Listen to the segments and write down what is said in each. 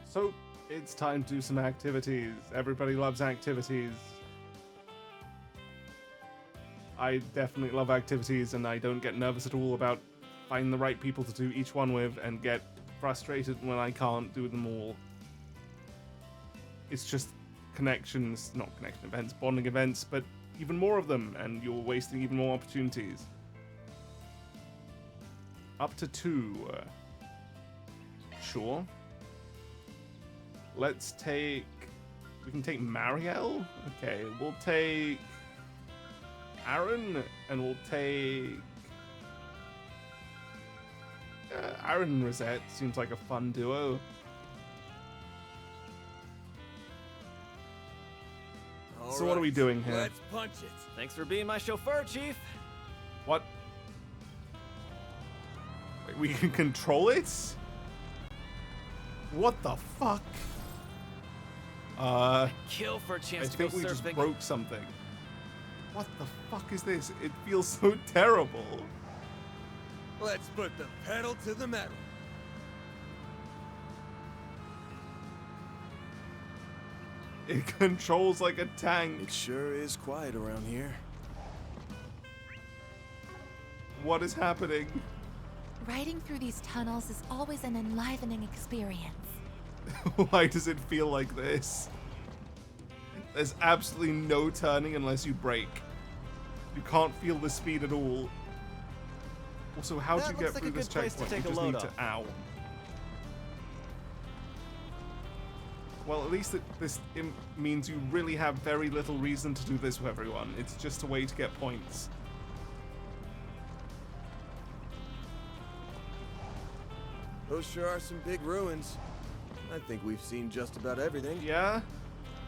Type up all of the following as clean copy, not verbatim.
So, it's time to do some activities. Everybody loves activities. I definitely love activities, and I don't get nervous at all about finding the right people to do each one with, and get frustrated when I can't do them all. It's just connections, not connection events, bonding events, but even more of them, and you're wasting even more opportunities. Up to 2. Sure. Let's take... We can take Marielle? Okay, we'll take... Aaron, and we'll take... Aaron and Rosette seems like a fun duo. So what are we doing here? Let's punch it. Thanks for being my chauffeur, Chief. What? Wait, we can control it? What the fuck? Kill for a I chance to go think we just surfing. broke something. What the fuck is this? It feels so terrible. Let's put the pedal to the metal. It controls like a tank. It sure is quiet around here. What is happening? Riding through these tunnels is always an enlivening experience. Why does it feel like this? There's absolutely no turning unless you brake. You can't feel the speed at all. Also, how do you get through this checkpoint? You just need to... Ow. Well, at least this means you really have very little reason to do this with everyone. It's just a way to get points. Those sure are some big ruins. I think we've seen just about everything. Yeah?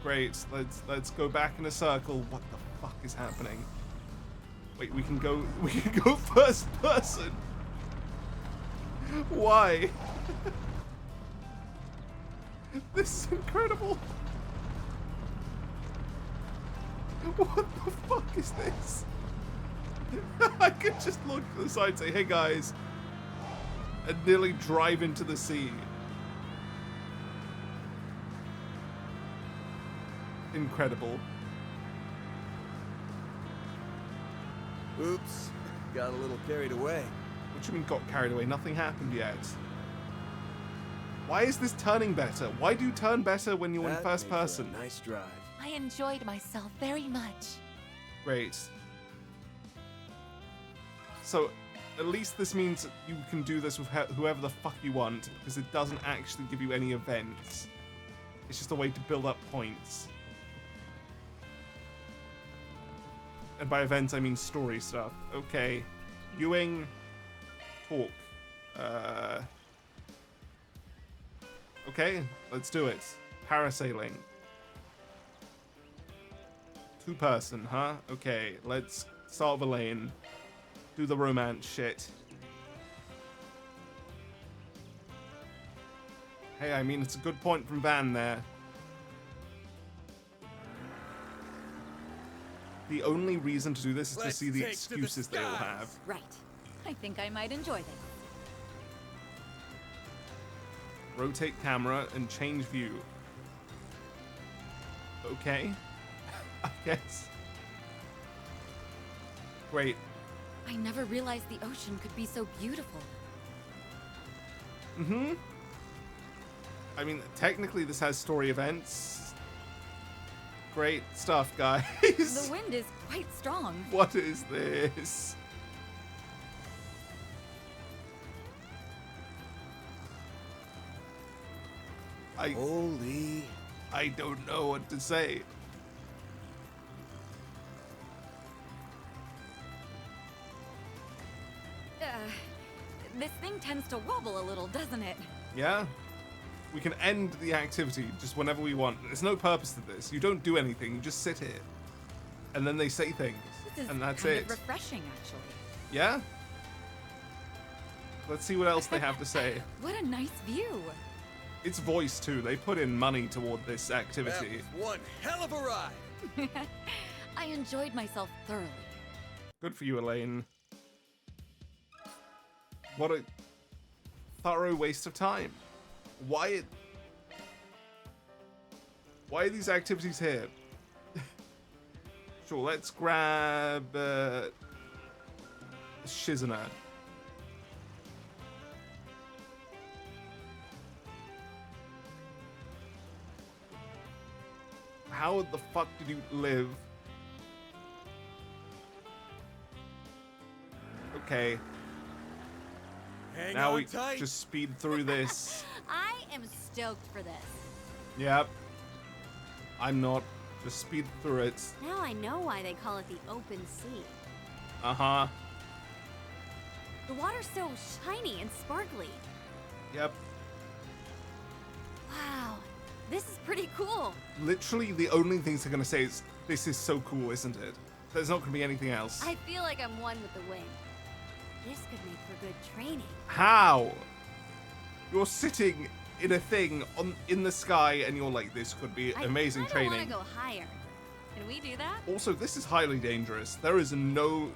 Great. Let's go back in a circle. What the fuck is happening? Wait, we can go first person. Why? This is incredible. What the fuck is this? I could just look to the side and say, hey guys, and nearly drive into the sea. Incredible. Oops, got a little carried away. What do you mean got carried away? Nothing happened yet. Why is this turning better? Why do you turn better when you're in first made for a person? nice drive. I enjoyed myself very much. Great. So, at least this means you can do this with whoever the fuck you want, because it doesn't actually give you any events. It's just a way to build up points. And by events, I mean story stuff. Okay. Ewing. Talk. Okay, let's do it. Parasailing. 2-person, huh? Okay, let's start with Elaine. Do the romance shit. Hey, I mean, it's a good point from Van there. The only reason to do this is to see the excuses they all have. Right. I think I might enjoy this. Rotate camera and change view. Okay. I guess. Great. I never realized the ocean could be so beautiful. Mm-hmm. I mean, technically this has story events. Great stuff, guys. The wind is quite strong. What is this? Holy. I don't know what to say. This thing tends to wobble a little, doesn't it? Yeah? We can end the activity just whenever we want. There's no purpose to this. You don't do anything. You just sit here. And then they say things. This is and that's kind it. of refreshing, actually. Yeah? Let's see what else they have to say. What a nice view. It's voice, too. They put in money toward this activity. That was one hell of a ride. I enjoyed myself thoroughly. Good for you, Elaine. What a thorough waste of time. Why Why are these activities here? Sure, let's grab Shizuna. How the fuck did you live? Okay. Hang Now on we tight. just speed through this. I am stoked for this. Yep. I'm not. Just speed through it. Now I know why they call it the open sea. Uh-huh. The water's so shiny and sparkly. Yep. Wow, this is pretty cool. Literally the only things they're gonna say is, this is so cool, isn't it? There's not gonna be anything else. I feel like I'm one with the wind. This could make for good training. How? You're sitting in a thing in the sky and you're like, this could be amazing training. I want to go higher. Can we do that? Also, this is highly dangerous. There is no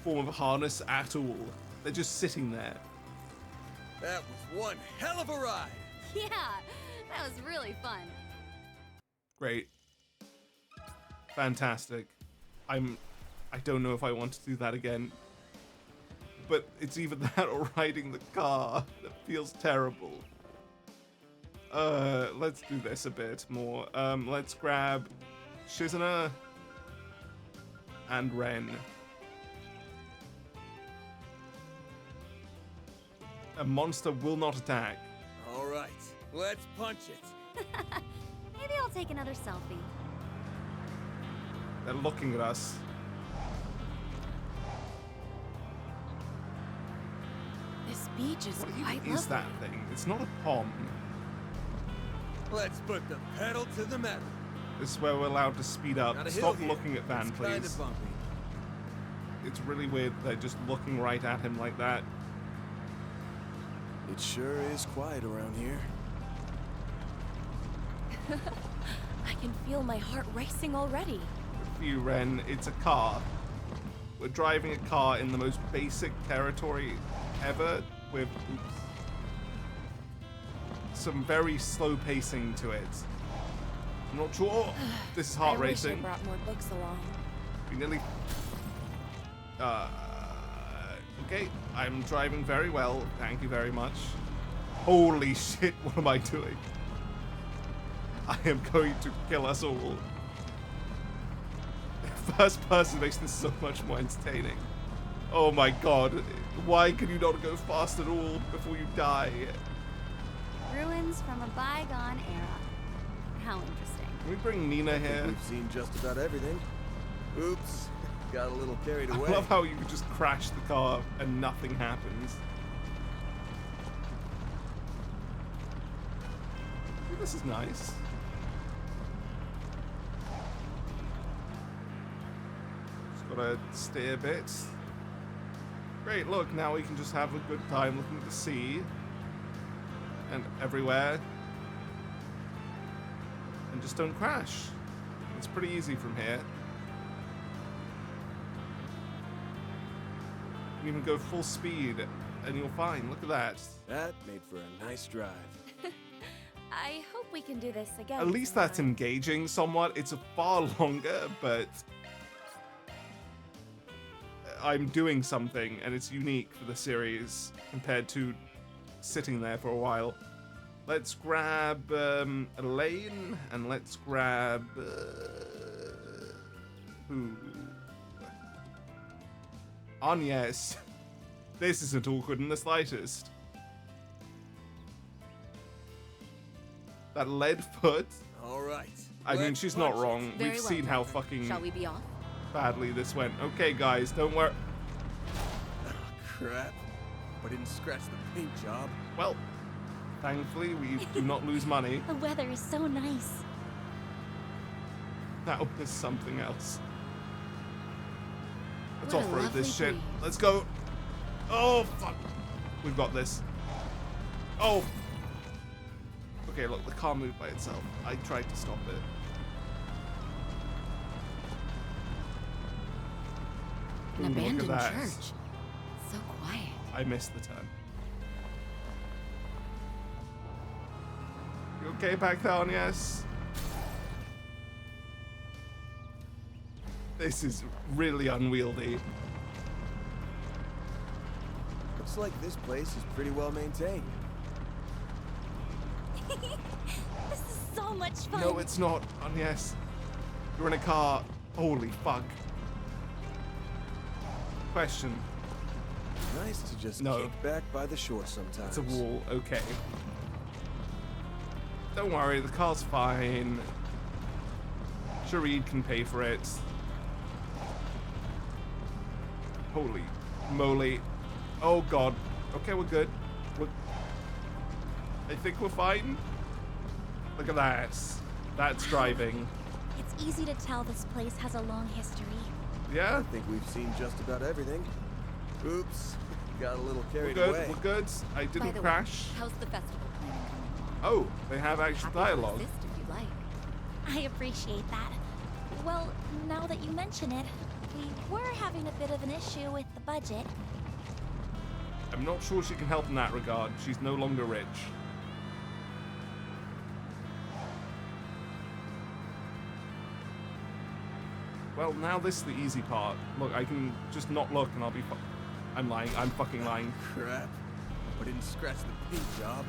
form of harness at all. They're just sitting there. That was one hell of a ride. Yeah, that was really fun. Great. Fantastic. I don't know if I want to do that again. But it's either that or riding the car. That feels terrible. Let's do this a bit more. Let's grab Shizuna and Ren. A monster will not attack. All right, let's punch it. Maybe I'll take another selfie. They're looking at us. This beach is What quite even is lovely. that thing? It's not a pond. Let's put the pedal to the metal. This is where we're allowed to speed up. Got a hill Stop here. looking at Van, It's kinda please. bumpy. It's really weird they're just looking right at him like that. It sure is quiet around here. I can feel my heart racing already. Good for you, Ren. It's a car. We're driving a car in the most basic territory ever with some very slow pacing to it. I'm not sure. This is heart I wish I racing. brought more books along. We nearly. Okay, I'm driving very well. Thank you very much. Holy shit, what am I doing? I am going to kill us all. First person makes this so much more entertaining. Oh my god. Why can you not go fast at all before you die? Ruins from a bygone era. How interesting. Can we bring Nina I think here? we've seen just about everything. Oops, got a little carried I away. love how you just crash the car and nothing happens. Ooh, this is nice. Just gotta stay a bit. Great, look, now we can just have a good time looking at the sea. And everywhere. And just don't crash. It's pretty easy from here. You can even go full speed and you're fine. Look at that. That made for a nice drive. I hope we can do this again. At least that's sometime. engaging somewhat. It's a far longer, but I'm doing something and it's unique for the series compared to sitting there for a while. Let's grab Elaine and let's grab who? Agnes. This isn't awkward in the slightest. That lead foot. All right. I mean, let's she's not punch it. wrong. Very We've well, seen how Doctor. fucking Shall we be off? badly this went. Okay, guys, don't worry. Oh, crap. I didn't scratch the paint job. Well, thankfully, we do not lose money. The weather is so nice. That was something else. Let's What a off-road this lovely shit. breeze. Let's go. Oh, fuck. We've got this. Oh. Okay, look, the car moved by itself. I tried to stop it. An Ooh, look at abandoned that. church. So quiet. I missed the turn. You okay back there, Yes? This is really unwieldy. Looks like this place is pretty well maintained. This is so much fun. No, it's not. Oh, yes. You're in a car. Holy fuck. Question. Nice to just No. kick back by the shore sometimes. It's a wall. Okay. Don't worry, the car's fine. Shareed can pay for it. Holy moly. Oh god. Okay, we're good. I think we're fine. Look at that. That's driving. It's easy to tell this place has a long history. Yeah? I think we've seen just about everything. Oops, got a little We're carried good. away. We're good. I By didn't the crash. way, how's the festival planning coming Oh, they have along? actual Happy to dialogue. assist if you like. I appreciate that. Well, now that you mention it, we were having a bit of an issue with the budget. I'm not sure she can help in that regard. She's no longer rich. Well, now this is the easy part. Look, I can just not look and I'll be I'm lying. I'm fucking lying. Crap. I didn't scratch the paint job.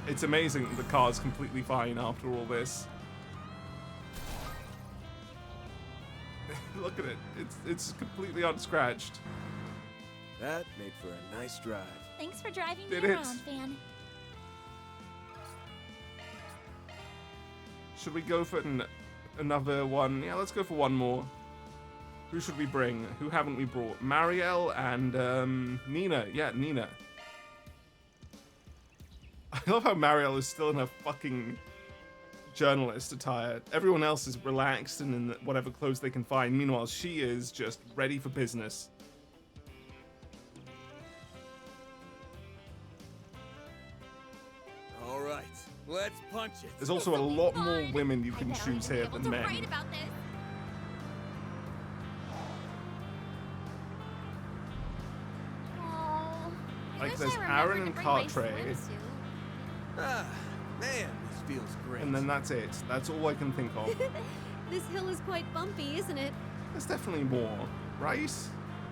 It's amazing that the car's completely fine after all this. Look at it. It's completely unscratched. That made for a nice drive. Thanks for driving Did me it? around, Fan. Should we go for another one? Yeah, let's go for one more. Who should we bring? Who haven't we brought? Marielle and Nina. Yeah, Nina. I love how Marielle is still in her fucking journalist attire. Everyone else is relaxed and in whatever clothes they can find. Meanwhile, she is just ready for business. All right, let's punch it. There's also a lot more women you can choose here than men. About this. Oh, Like there's Aaron and Cartray, Ah, man, this feels great. and then that's it. That's all I can think of. This hill is quite bumpy, isn't it? There's definitely more, right?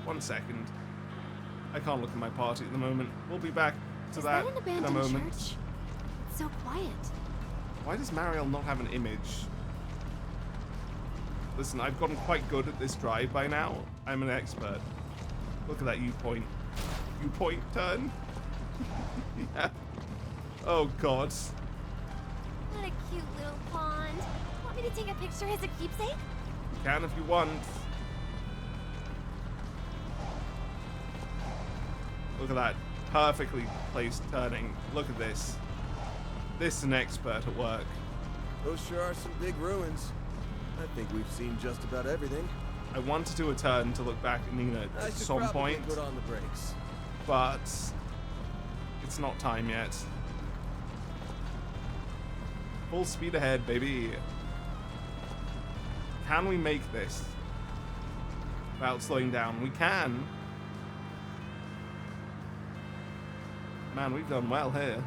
1 second. I can't look at my party at the moment. We'll be back to Is that that an in a abandoned moment. church? It's so quiet. Why does Marielle not have an image? Listen, I've gotten quite good at this drive by now. I'm an expert. Look at that U-point. U-point turn. Yeah. Oh, God. What a cute little pond. Want me to take a picture as a keepsake? You can if you want. Look at that. Perfectly placed turning. Look at this. This is an expert at work. Those sure are some big ruins. I think we've seen just about everything. I want to do a turn to look back at Nina I at should some probably point, put on the brakes. but it's not time yet. Full speed ahead, baby. Can we make this without slowing down? We can. Man, we've done well here.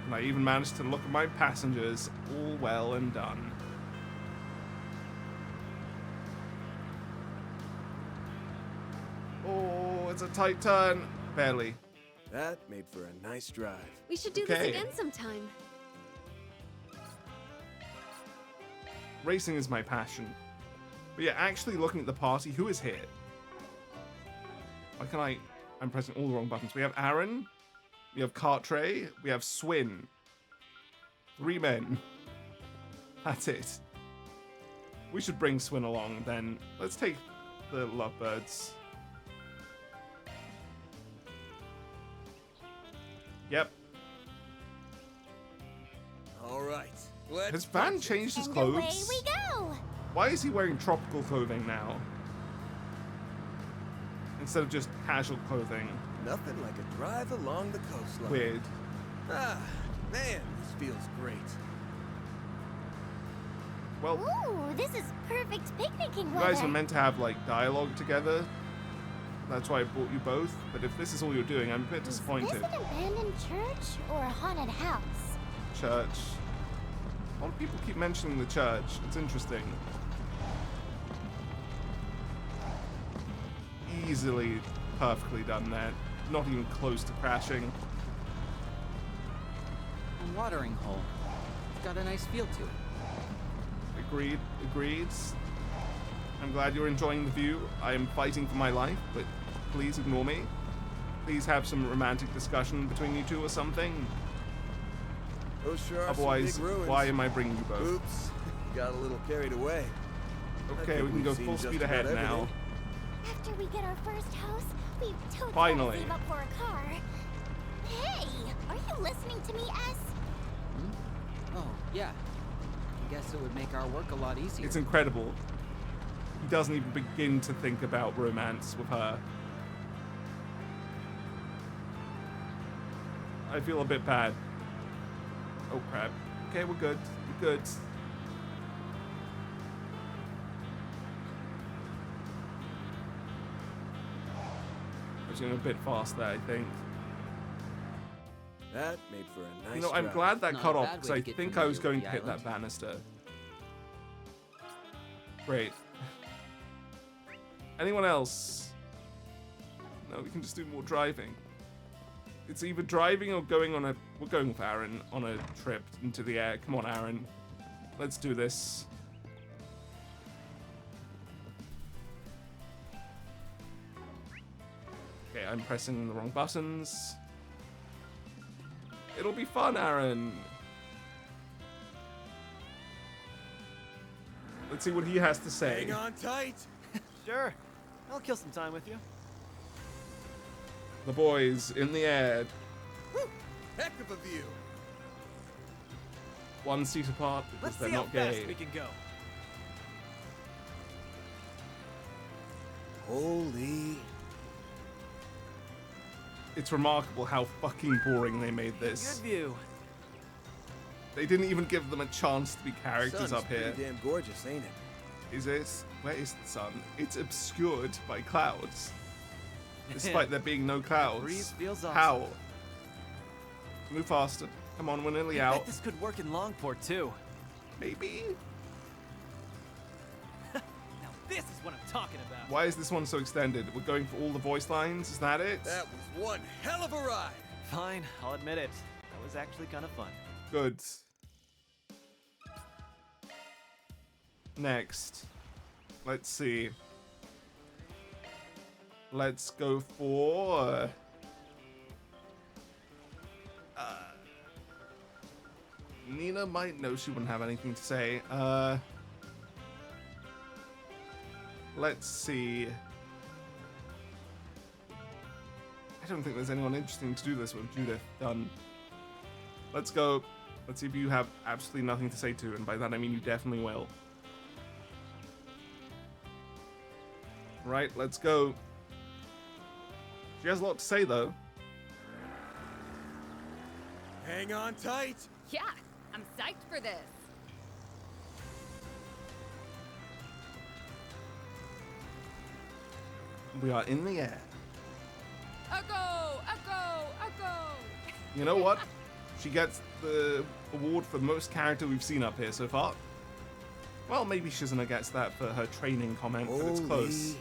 And I even managed to look at my passengers. All well and done. Oh, it's a tight turn. Barely. That made for a nice drive. We should do Okay. this again sometime. Racing is my passion. But yeah, actually looking at the party, who is here? Why can I'm pressing all the wrong buttons. We have Aaron, we have Cartray, we have Swin. 3 men. That's it. We should bring Swin along then. Let's take the lovebirds. Yep. All right, let's Has Van punch it. changed his And away clothes? we go. Why is he wearing tropical clothing now? Instead of just casual clothing. Nothing like a drive along the coastline. Weird. Ah, man, this feels great. Well, Ooh, this is perfect picnicking you weather. guys were meant to have like dialogue together. That's why I brought you both. But if this is all you're doing, I'm a bit Is disappointed. this an abandoned church or a haunted house? Church. A lot of people keep mentioning the church. It's interesting. Easily, perfectly done there. Not even close to crashing. A watering hole. It's got a nice feel to it. Agreed. Agreed. I'm glad you're enjoying the view. I am fighting for my life, but please ignore me. Please have some romantic discussion between you two or something. Those sure are Otherwise, some big ruins. why am I bringing you both? Oops, got a little carried away. I Okay, think we can go we've seen full just speed about ahead now. everything. After we get our first house, we totally Finally. save up for a car. Hey, are you listening to me, S? Oh, yeah. I guess it would make our work a lot easier. It's incredible. He doesn't even begin to think about romance with her. I feel a bit bad. Oh crap. Okay, we're good. We're good. I was going a bit fast there, I think. That made for a nice You know, I'm drive. glad that Not cut a off bad because way I to get think I familiar was with going the to hit that island. banister. Great. Anyone else? No, we can just do more driving. It's either driving or going on a... We're going with Aaron on a trip into the air. Come on, Aaron. Let's do this. Okay, I'm pressing the wrong buttons. It'll be fun, Aaron. Let's see what he has to say. Hang on tight. Sure. I'll kill some time with you. The boys in the air, Whew, heck of a view. 1 seat apart because Let's they're see how not fast gay. we can go. Holy. It's remarkable how fucking boring they made Good this. view. They didn't even give them a chance to be characters Sun's up here. pretty damn gorgeous, ain't it? Is it? Where is the sun? It's obscured by clouds. Despite there being no clouds. breeze feels awesome. How? Move faster. Come on, we're nearly I out. bet this could work in Longport too. Maybe? Now this is what I'm talking about. Why is this one so extended? We're going for all the voice lines? Is that it? That was one hell of a ride. Fine, I'll admit it. That was actually kind of fun. Good. Next. Let's see. Let's go for... Nina might know she wouldn't have anything to say. Let's see. I don't think there's anyone interesting to do this with. Judith, done. Let's go. Let's see if you have absolutely nothing to say to, and by that I mean you definitely will. Right, let's go. She has a lot to say, though. Hang on tight. Yeah, I'm psyched for this. We are in the air. Echo! Echo! Echo! You know what? She gets the award for most character we've seen up here so far. Well, maybe Shizuna gets that for her training comment, but it's close.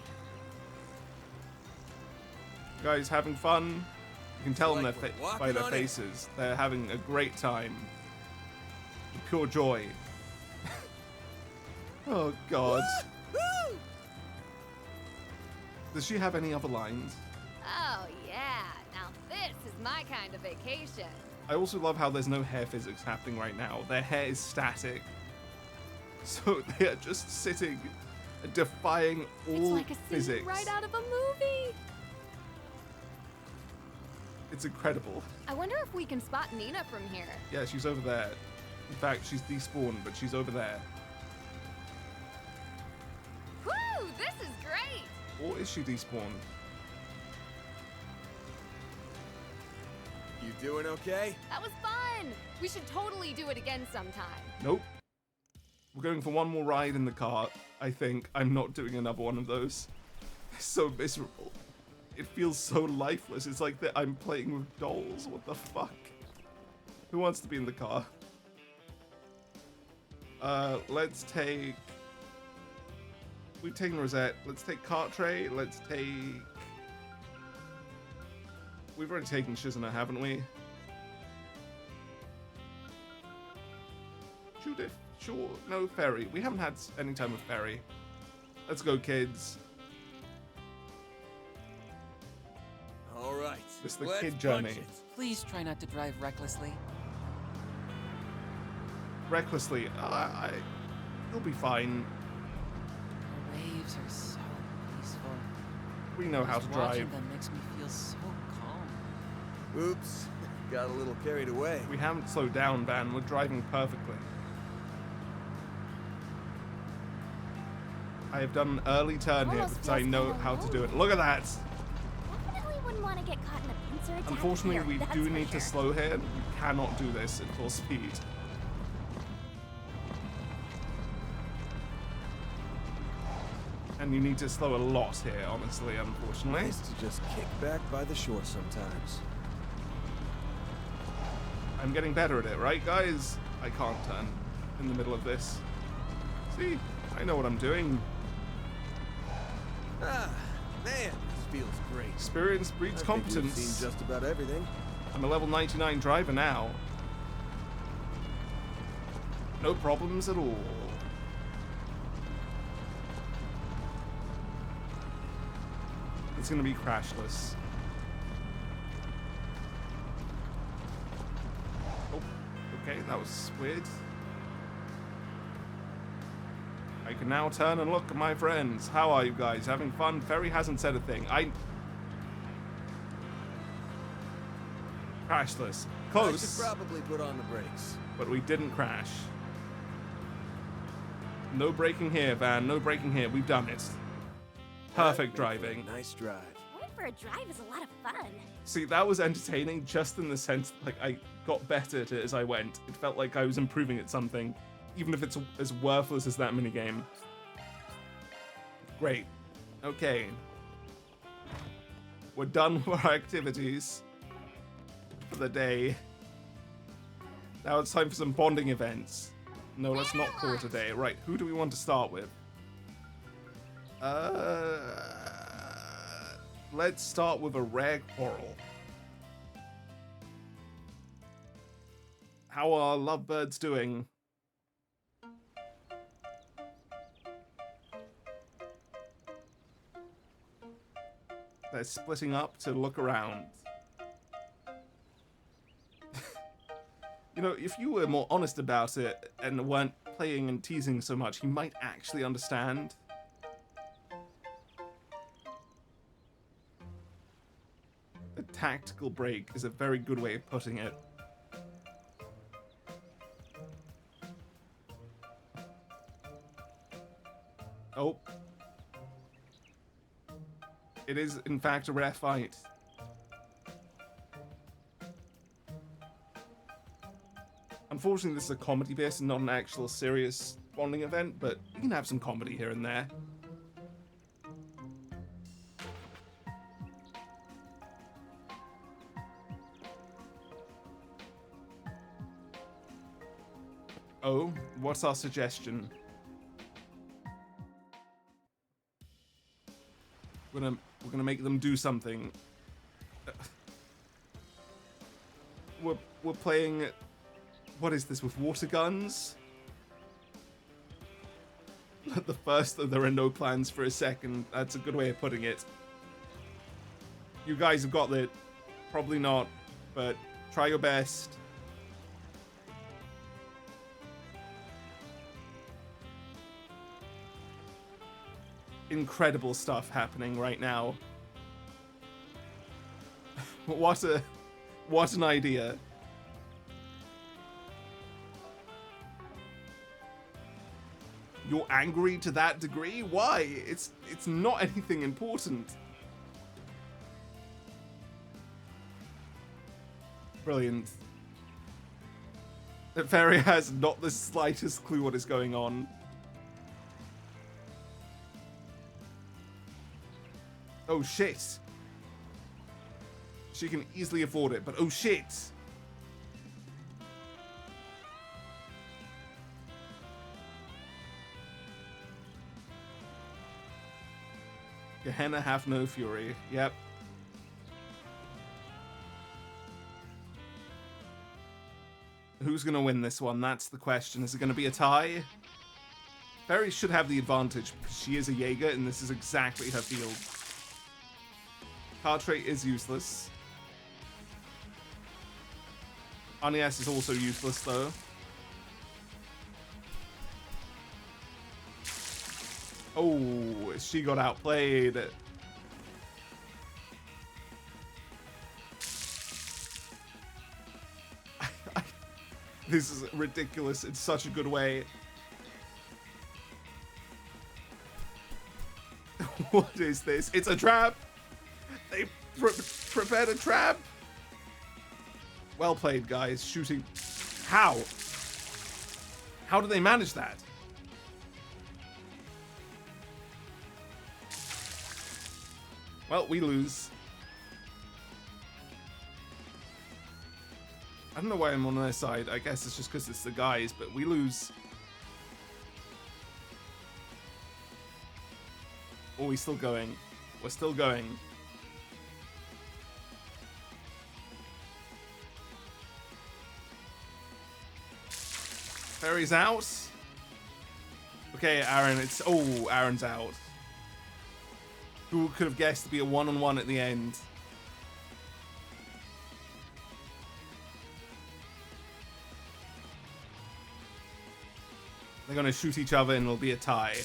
You guys having fun? You can tell Like them we're walking by their on air. faces. They're having a great time. The pure joy. Oh, God. Woo! Does she have any other lines? Oh, yeah. Now this is my kind of vacation. I also love how there's no hair physics happening right now. Their hair is static. So they are just sitting, defying all It's like a scene physics. right out of a movie. It's incredible. I wonder if we can spot Nina from here. Yeah, she's over there. In fact, she's despawned, but she's over there. Woo! This is great! Or is she despawned? You doing okay? That was fun! We should totally do it again sometime. Nope. We're going for one more ride in the car. I think I'm not doing another one of those. It's so miserable. It feels so lifeless. It's like that I'm playing with dolls. What the fuck? Who wants to be in the car? Let's take... We've taken Rosette. Let's take Cartray. Let's take... We've already taken Shizuna, haven't we? Judith? Sure. No, Ferry. We haven't had any time with Ferry. Let's go, kids. All right. This is the let's kid journey. punch it. Please try not to drive recklessly. Recklessly. You'll be fine. The waves are so peaceful. We know how to Just drive. watching them makes me feel so calm. Oops. Got a little carried away. We haven't slowed down, Van. We're driving perfectly. I have done an early turn here Almost because I feels know kinda how to do it. lonely. Look at that! Definitely wouldn't want to get caught in a pincer attack Unfortunately, here, we that's do for need to sure. slow here. You cannot do this at full speed. And you need to slow a lot here, honestly, unfortunately. Nice to just kick back by the shore sometimes. I'm getting better at it, right, guys? I can't turn in the middle of this. See? I know what I'm doing. Ah, man, this feels great. Experience breeds I think we've competence. seen just about everything. I'm a level 99 driver now. No problems at all. It's gonna be crashless. Oh, okay, that was weird. I can now turn and look at my friends. How are you guys? Having fun? Ferry hasn't said a thing. Crashless. I Close. should probably put on the brakes. But we didn't crash. No braking here, Van. No braking here. We've done it. Perfect That makes driving. a nice drive. Going for a drive is a lot of fun. See, that was entertaining just in the sense, like, I got better at it as I went. It felt like I was improving at something, even if it's as worthless as that minigame. Great. Okay. We're done with our activities for the day. Now it's time for some bonding events. No, let's not call it a day. Right, who do we want to start with? Let's start with a rare coral. How are lovebirds doing? They're splitting up to look around. You know, if you were more honest about it and weren't playing and teasing so much, you might actually understand. A tactical break is a very good way of putting it. Oh. It is, in fact, a rare fight. Unfortunately, this is a comedy base and not an actual serious bonding event, but we can have some comedy here and there. Oh, what's our suggestion? We're gonna make them do something. We're playing. What is this with water guns? At the first, there are no plans for a second. That's a good way of putting it. You guys have got it. Probably not, but try your best. Incredible stuff happening right now. What an idea. You're angry to that degree? Why? It's not anything important. Brilliant. The fairy has not the slightest clue what is going on. Oh shit. She can easily afford it, but oh shit. Gehenna have no fury. Yep. Who's going to win this one? That's the question. Is it going to be a tie? Fairy should have the advantage because she is a Jaeger and this is exactly her field. Card trait is useless. Anies is also useless though. Oh, she got outplayed. This is ridiculous in such a good way. What is this? It's a trap! They prepared a trap! Well played, guys. Shooting. How? How do they manage that? Well, we lose. I don't know why I'm on their side. I guess it's just because it's the guys, but we lose. Oh, we're still going. We're still going. Fairy's out. Okay, Aaron, it's... Oh, Aaron's out. Who could have guessed to be a one-on-one at the end? They're going to shoot each other and it'll be a tie.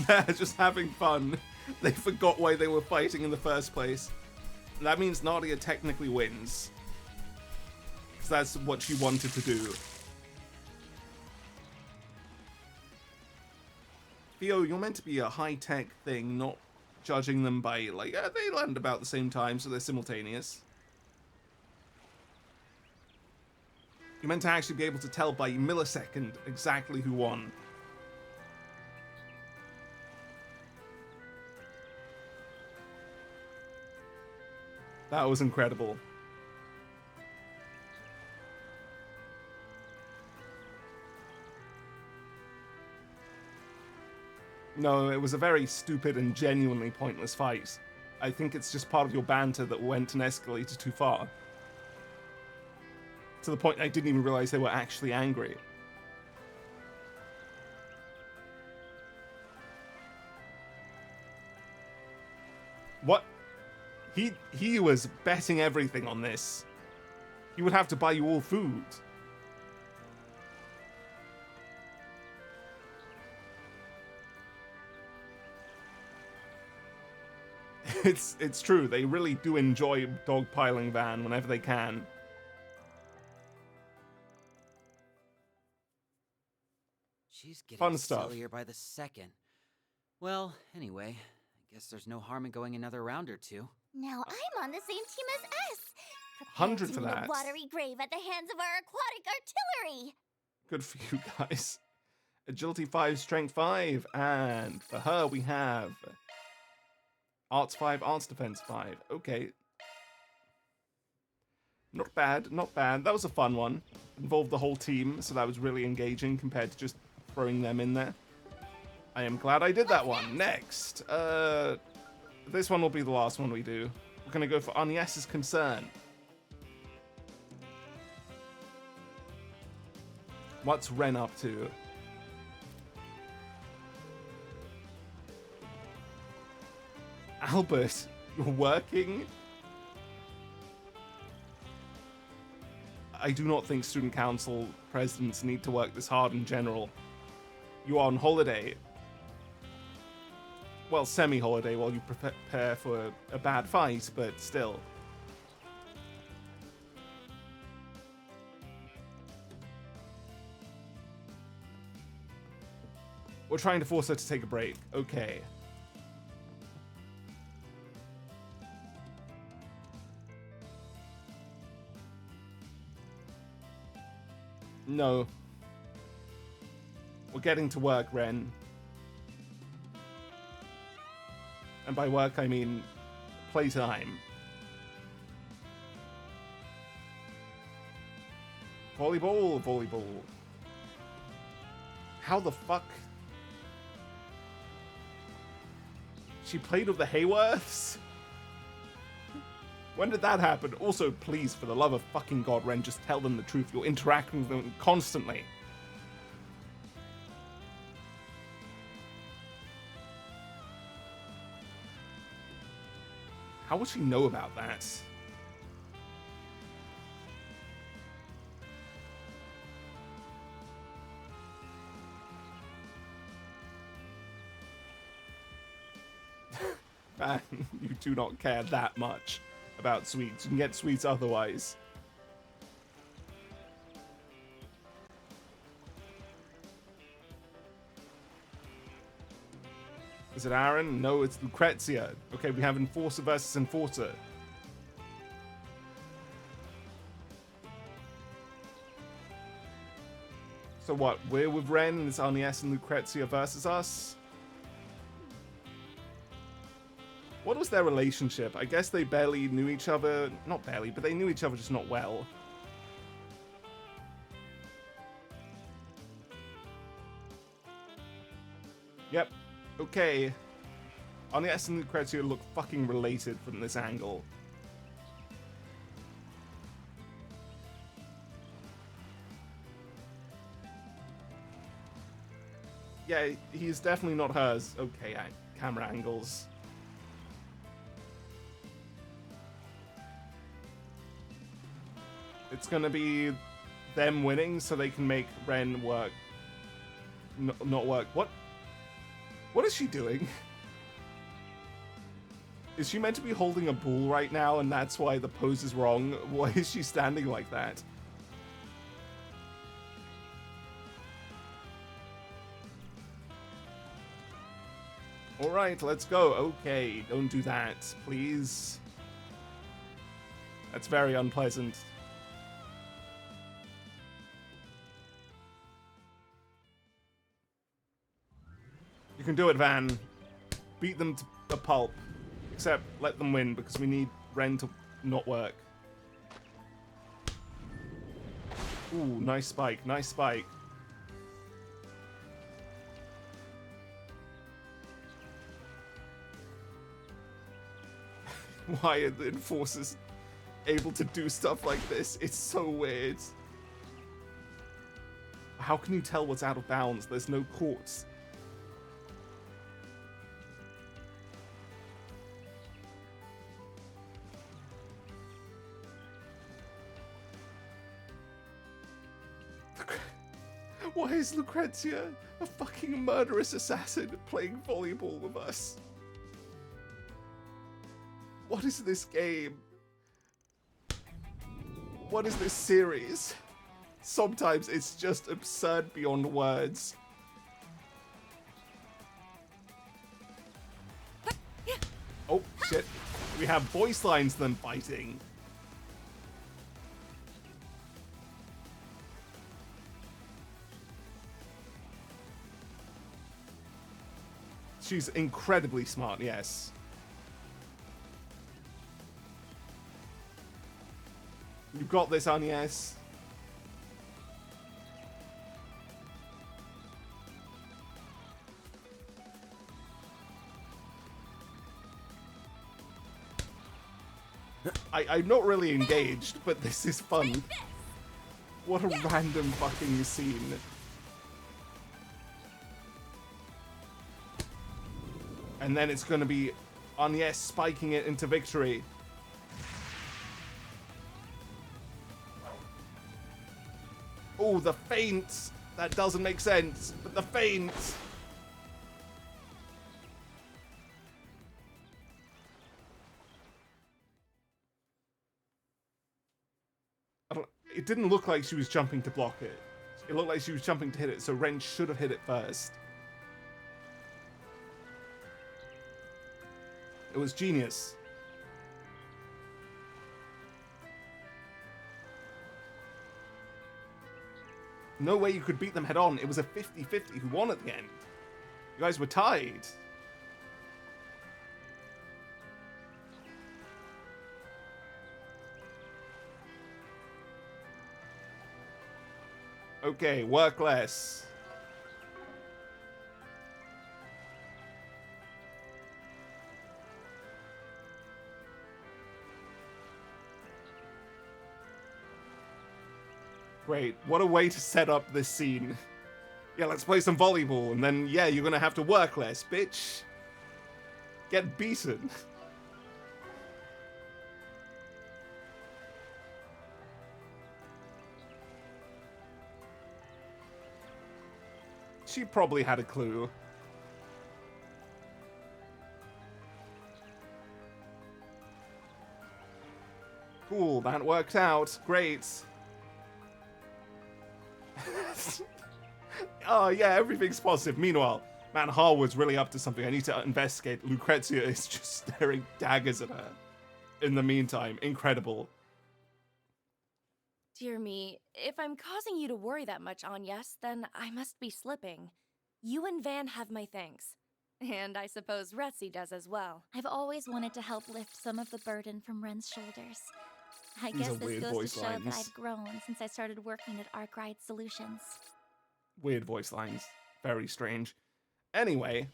They're just having fun. They forgot why they were fighting in the first place. That means Nadia technically wins. Because that's what she wanted to do. Theo, you're meant to be a high-tech thing, not judging them by, like, they land about the same time, so they're simultaneous. You're meant to actually be able to tell by millisecond exactly who won. That was incredible. No, it was a very stupid and genuinely pointless fight. I think it's just part of your banter that went and escalated too far. To the point I didn't even realize they were actually angry. What? He was betting everything on this. He would have to buy you all food. It's true. They really do enjoy dogpiling Van whenever they can. She's getting Fun stuff. sillier by the second. Well, anyway, I guess there's no harm in going another round or two. Now I'm on the same team as S. 100 Prepare for to meet that. a watery grave at the hands of our aquatic artillery. Good for you guys. Agility 5, Strength 5, and for her we have Arts 5, Arts Defense 5. Okay. Not bad, not bad. That was a fun one. Involved the whole team, so that was really engaging compared to just throwing them in there. I am glad I did that one. Next. This one will be the last one we do. We're going to go for Agnes's Concern. What's Ren up to? Albert, you're working? I do not think student council presidents need to work this hard in general. You are on holiday. Well, semi-holiday while you prepare for a bad fight, but still. We're trying to force her to take a break. Okay. No. We're getting to work, Ren. And by work, I mean playtime. Volleyball. How the fuck? She played with the Hayworths? When did that happen? Also, please, for the love of fucking God, Ren, just tell them the truth. You're interacting with them constantly. How would she know about that? Man, you do not care that much about sweets. You can get sweets otherwise. Is it Aaron? No, it's Lucrezia. Okay, we have Enforcer versus Enforcer. So what? We're with Ren and it's Arnies and Lucrezia versus us? What was their relationship? I guess they barely knew each other. Not barely, but they knew each other just not well. Yep. Okay. Arnies and Lucrezia look fucking related from this angle. Yeah, he's definitely not hers. Okay, camera angles. It's gonna be them winning so they can make Ren work. Not work. What? What is she doing? Is she meant to be holding a bull right now and that's why the pose is wrong? Why is she standing like that? Alright, let's go. Okay, don't do that, please. That's very unpleasant. You can do it, Van. Beat them to a pulp. Except, let them win, because we need Ren to not work. Ooh, nice spike, nice spike. Why are the Enforcers able to do stuff like this? It's so weird. How can you tell what's out of bounds? There's no courts. Why is Lucrezia a fucking murderous assassin playing volleyball with us? What is this game? What is this series? Sometimes it's just absurd beyond words. Oh, shit. We have voice lines them fighting. She's incredibly smart, yes. You've got this, Arnies. I'm not really engaged, but this is fun. What a random fucking scene. And then it's going to be Arnies spiking it into victory. Oh, the feint! That doesn't make sense, but the feint! It didn't look like she was jumping to block it. It looked like she was jumping to hit it, so Ren should have hit it first. It was genius. No way you could beat them head on. It was a 50-50 who won at the end. You guys were tied. Okay, work less. Great. What a way to set up this scene. Yeah, let's play some volleyball, and then, yeah, you're gonna have to work less, bitch. Get beaten. She probably had a clue. Cool, that worked out. Great. Oh, yeah, everything's positive. Meanwhile, man, Harwood's really up to something. I need to investigate. Lucrezia is just staring daggers at her. In the meantime, incredible. Dear me, if I'm causing you to worry that much, Agnes, then I must be slipping. You and Van have my thanks. And I suppose Retsy does as well. I've always wanted to help lift some of the burden from Ren's shoulders. I These guess are this weird goes voice to show lines. that I've grown since I started working at Arkwright Solutions. Weird voice lines. Very strange. Anyway,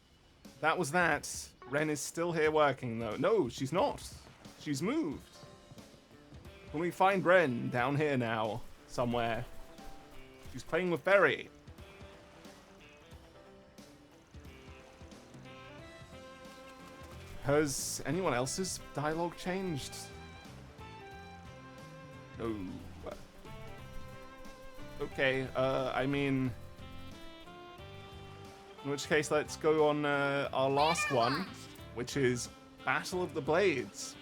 that was that. Ren is still here working, though. No, she's not. She's moved. Can we find Ren down here now? Somewhere. She's playing with Berry. Has anyone else's dialogue changed? No. Okay, I mean... In which case, let's go on our last one, which is Battle of the Blades.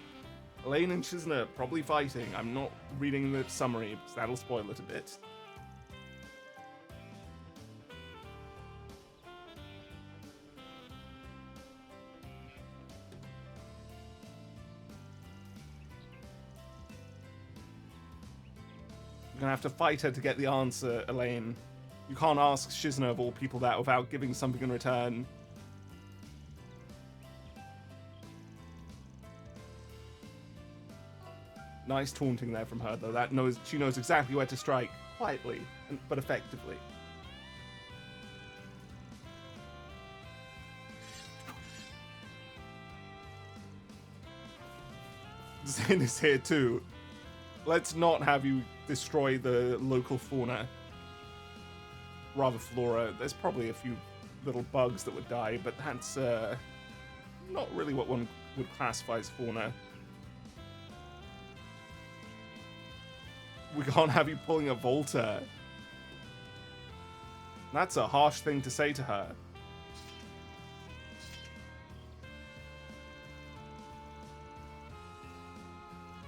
Elaine and Chisna probably fighting. I'm not reading the summary, because that'll spoil it a bit. You're gonna have to fight her to get the answer, Elaine. You can't ask Shizna of all people that without giving something in return. Nice taunting there from her, though. She knows exactly where to strike, quietly, but effectively. Zane is here too. Let's not have you destroy the local fauna. Rather flora. There's probably a few little bugs that would die, but that's not really what one would classify as fauna. We can't have you pulling a Volta. That's a harsh thing to say to her.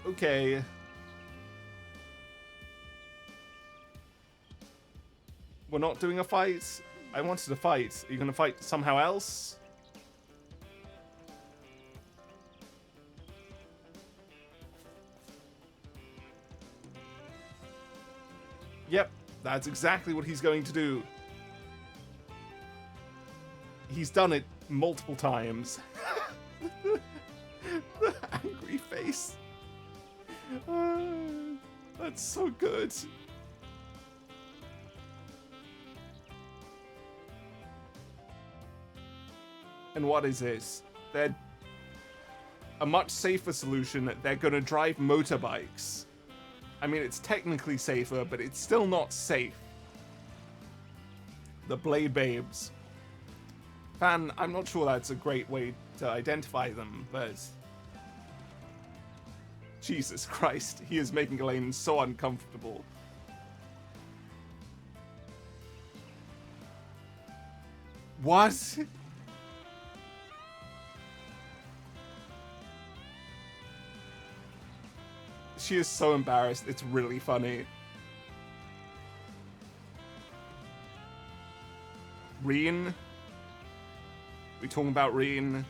Okay. We're not doing a fight? I wanted to fight. Are you gonna fight somehow else? Yep, that's exactly what he's going to do. He's done it multiple times. The angry face. That's so good. And what is this? They're a much safer solution. They're gonna drive motorbikes. I mean, it's technically safer, but it's still not safe. The Blade Babes. Fan, I'm not sure that's a great way to identify them, but... Jesus Christ, he is making Elaine so uncomfortable. What? She is so embarrassed, it's really funny. Reen? We talking about Reen?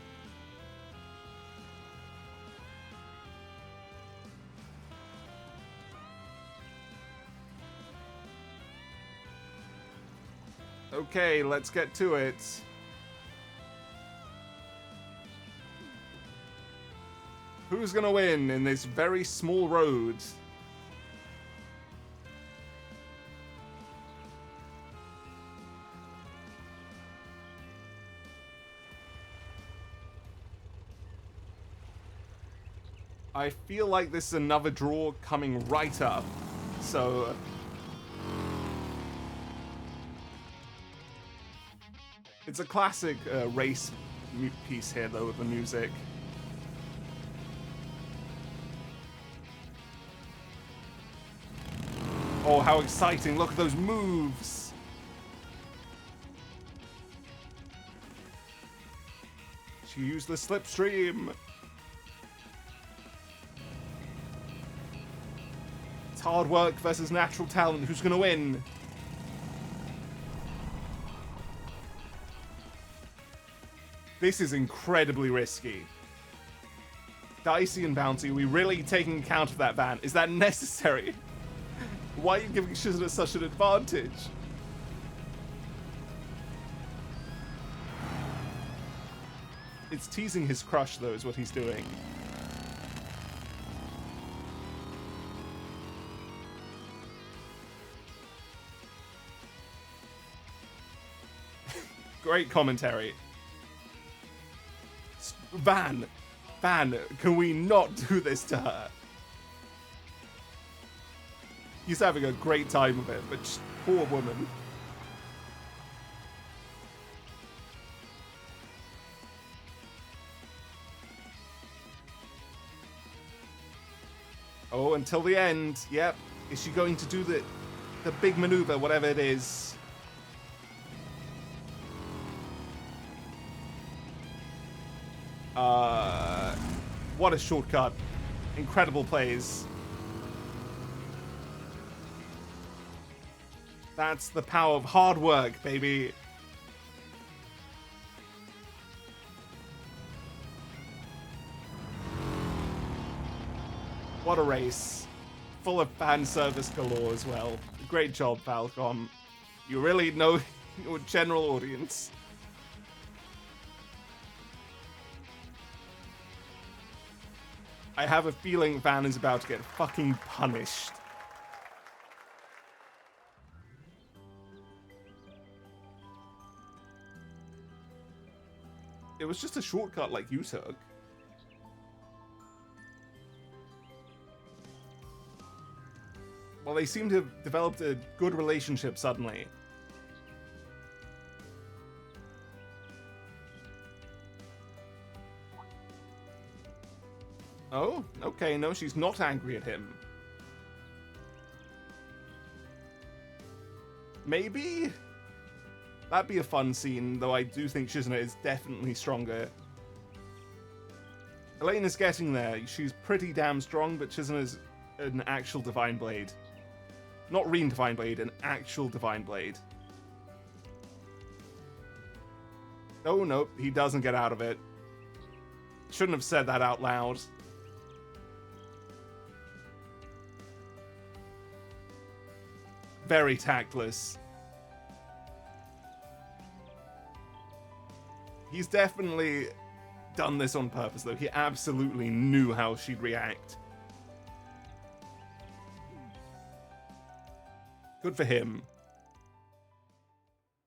Okay, let's get to it. Who's gonna win in this very small road? I feel like this is another draw coming right up. So It's a classic race piece here, though, with the music. Oh, how exciting. Look at those moves. She used the slipstream. It's hard work versus natural talent. Who's going to win? This is incredibly risky. Dicey and bouncy. Are we really taking account of that, Van? Is that necessary? Why are you giving Shizuna such an advantage? It's teasing his crush, though, is what he's doing. Great commentary. Van, can we not do this to her? He's having a great time with it, but just, poor woman. Oh, until the end. Yep. Is she going to do the big maneuver, whatever it is? What a shortcut. Incredible plays. That's the power of hard work, baby. What a race. Full of fan service galore as well. Great job, Falcom. You really know your general audience. I have a feeling Van is about to get fucking punished. It was just a shortcut like you took. Well, they seem to have developed a good relationship suddenly. Oh, okay, no, she's not angry at him. Maybe? That'd be a fun scene, though I do think Shizuna is definitely stronger. Elena's getting there. She's pretty damn strong, but Shizuna's an actual Divine Blade. Not Reen Divine Blade, an actual Divine Blade. Oh, no, he doesn't get out of it. Shouldn't have said that out loud. Very tactless. He's definitely done this on purpose, though. He absolutely knew how she'd react. Good for him.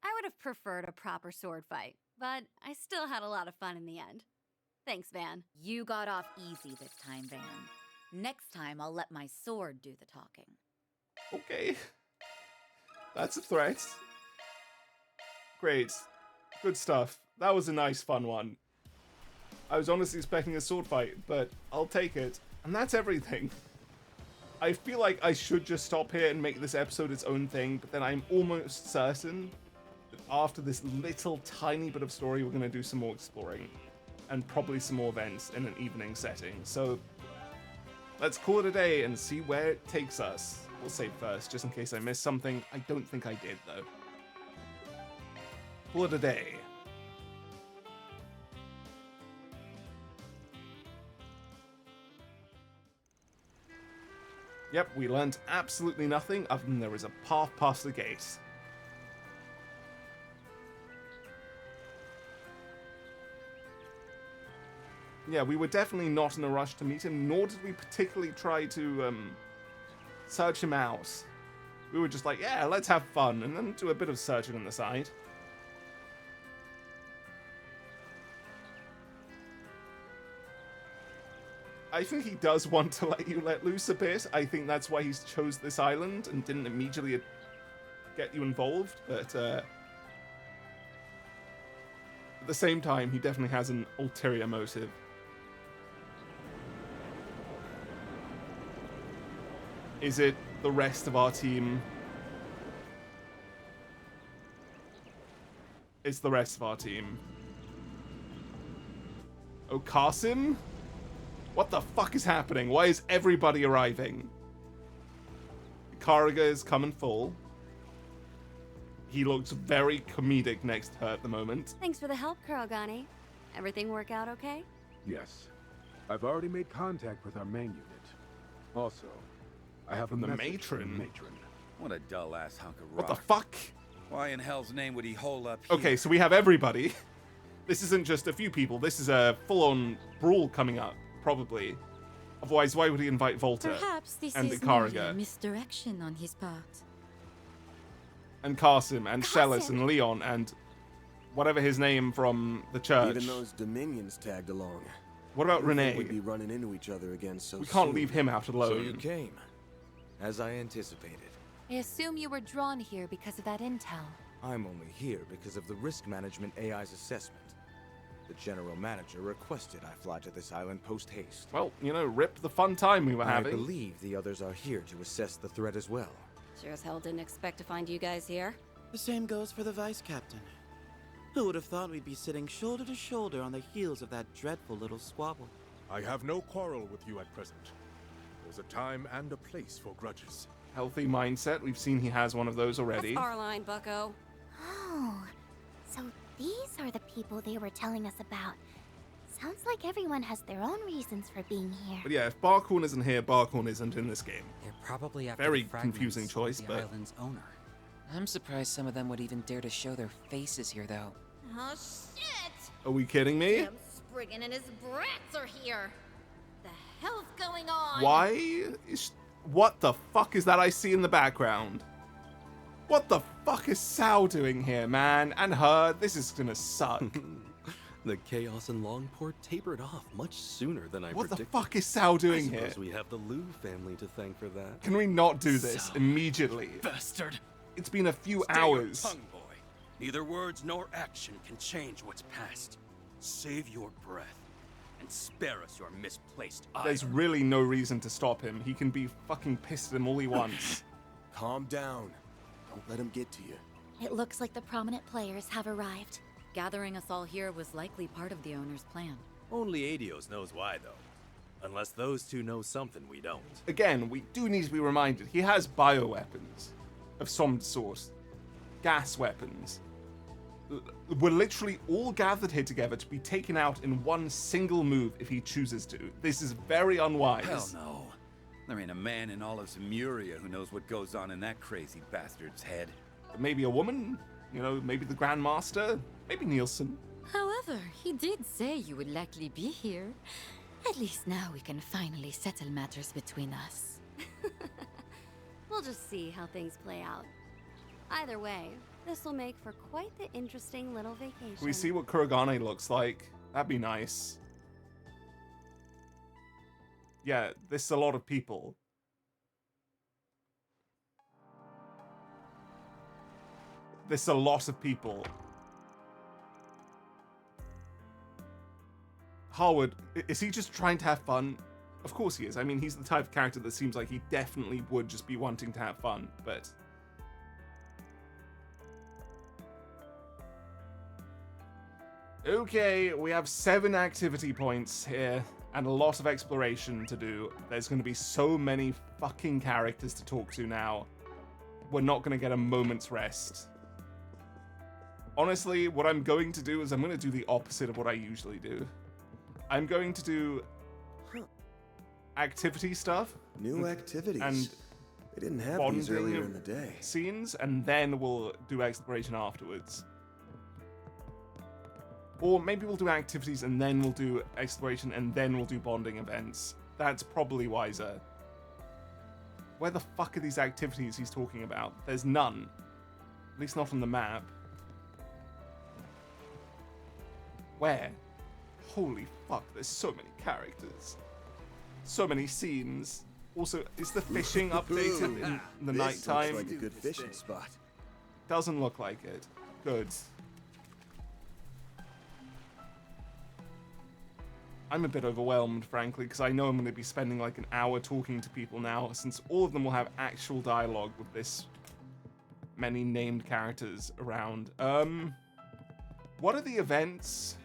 I would have preferred a proper sword fight, but I still had a lot of fun in the end. Thanks, Van. You got off easy this time, Van. Next time, I'll let my sword do the talking. Okay. That's a threat. Great. Good stuff. That was a nice, fun one. I was honestly expecting a sword fight, but I'll take it. And that's everything. I feel like I should just stop here and make this episode its own thing, but then I'm almost certain that after this little tiny bit of story, we're going to do some more exploring. And probably some more events in an evening setting. So let's call it a day and see where it takes us. We'll save first, just in case I missed something. I don't think I did, though. Call it a day. Yep, we learned absolutely nothing other than there is a path past the gate. Yeah, we were definitely not in a rush to meet him, nor did we particularly try to, search him out. We were just like, yeah, let's have fun, and then do a bit of searching on the side. I think he does want to let you let loose a bit. I think that's why he chose this island and didn't immediately get you involved, but, At the same time, he definitely has an ulterior motive. Is it the rest of our team? It's the rest of our team. Oh, Qasim? What the fuck is happening? Why is everybody arriving? Kariga is coming full. He looks very comedic next to her at the moment. Thanks for the help, Kurogane. Everything work out okay? Yes. I've already made contact with our main unit. Also, I have From the message from the matron. matron. What a dull-ass hunk of What rock. the fuck? Why in hell's name would he hole up here? Okay, so we have everybody. This isn't just a few people. This is a full-on brawl coming up, probably. Otherwise, why would he invite Volta Perhaps this and is Ikariga merely misdirection on his part. and Qasim and Shellis and Leon and whatever his name from the church? Even those Dominions tagged along. What about Renee? We'd be running into each other again so We can't soon. leave him out alone. So you came, as I anticipated. I assume you were drawn here because of that intel. I'm only here because of the risk management AI's assessment. The general manager requested I fly to this island post-haste. Well, you know, rip the fun time we were I having. believe the others are here to assess the threat as well. Sure as hell didn't expect to find you guys here. The same goes for the vice captain. Who would have thought we'd be sitting shoulder to shoulder on the heels of that dreadful little squabble? I have no quarrel with you at present. There's a time and a place for grudges. Healthy mindset. We've seen he has one of those already. That's our line, bucko. Oh, so these are the people they were telling us about. Sounds like everyone has their own reasons for being here. But yeah, if Barkhorn isn't here, Barkhorn isn't in this game. They're probably after Very the fragments confusing choice, of but the island's owner. I'm surprised some of them would even dare to show their faces here, though. Oh, shit! Are we kidding me? Jim Spriggan and his brats are here. The hell's going on? Why is... What the fuck is that I see in the background? What the fuck is Sal doing here, man? And her? This is gonna suck. The chaos in Longport tapered off much sooner than I predicted. What the fuck is Sal doing here? I suppose we have the Liu family to thank for that. Can we not do this Sal, immediately? Bastard. It's been a few Stay hours. Your tongue, boy. Neither words nor action can change what's past. Save your breath and spare us your misplaced ire. There's really no reason to stop him. He can be fucking pissed at him all he wants. Calm down. Don't let him get to you. It looks like the prominent players have arrived. Gathering us all here was likely part of the owner's plan. Only Adios knows why, though. Unless those two know something we don't. Again, we do need to be reminded, he has bioweapons of some sort. Gas weapons. We're literally all gathered here together to be taken out in one single move if he chooses to. This is very unwise. Hell no. There ain't a man in all of Zemuria who knows what goes on in that crazy bastard's head. Maybe a woman? You know, maybe the Grandmaster? Maybe Nielsen? However, he did say you would likely be here. At least now we can finally settle matters between us. We'll just see how things play out. Either way, this will make for quite the interesting little vacation. Can we see what Kurogane looks like? That'd be nice. Yeah, this is a lot of people. This is a lot of people. Harwood, is he just trying to have fun? Of course he is. I mean, he's the type of character that seems like he definitely would just be wanting to have fun, but... Okay, we have 7 activity points here, and a lot of exploration to do. There's going to be so many fucking characters to talk to now. We're not going to get a moment's rest. Honestly, what I'm going to do is I'm going to do the opposite of what I usually do. I'm going to do activity stuff. New activities. And they didn't have these bonding earlier in the day. Scenes, and then we'll do exploration afterwards. Or maybe we'll do activities and then we'll do exploration and then we'll do bonding events. That's probably wiser. Where the fuck are these activities he's talking about? There's none. At least not on the map. Where? Holy fuck, there's so many characters. So many scenes. Also, is the fishing updated in the nighttime? Looks like a good fishing spot. Doesn't look like it. Good. I'm a bit overwhelmed, frankly, because I know I'm going to be spending like an hour talking to people now, since all of them will have actual dialogue with this many named characters around. What are the events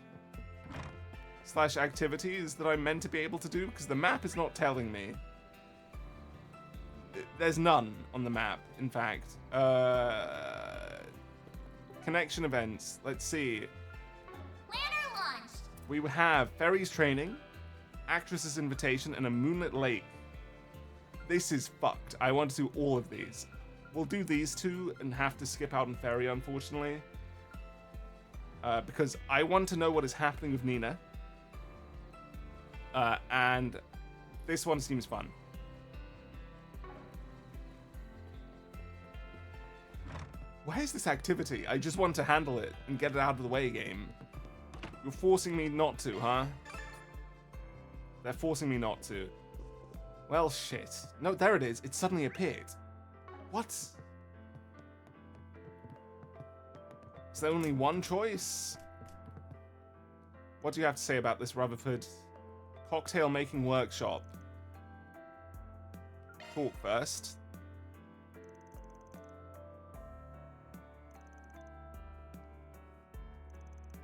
/ activities that I'm meant to be able to do? Because the map is not telling me. There's none on the map, in fact. Connection events. Let's see. Planner launched. We have Ferry's training, Actress's invitation, and a moonlit lake. This is fucked. I want to do all of these. We'll do these two and have to skip out on Ferry, unfortunately. Because I want to know what is happening with Nina. And this one seems fun. Why is this activity? I just want to handle it and get it out of the way, game. You're forcing me not to, huh? They're forcing me not to. Well, shit. No, there it is. It suddenly appeared. What? Is there only one choice? What do you have to say about this, Rutherford? Cocktail making workshop. Talk first.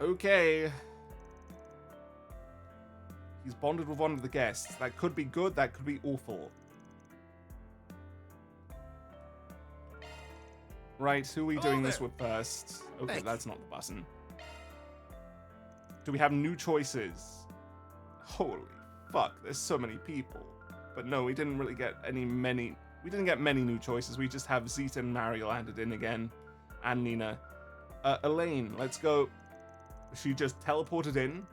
Okay. He's bonded with one of the guests. That could be good, that could be awful. Right, who are we doing this with first? Okay, that's not the button. Do we have new choices? Holy fuck, there's so many people. But no, we didn't really get many new choices. We just have Zeta and Mario added in again. And Nina. Elaine, let's go. She just teleported in.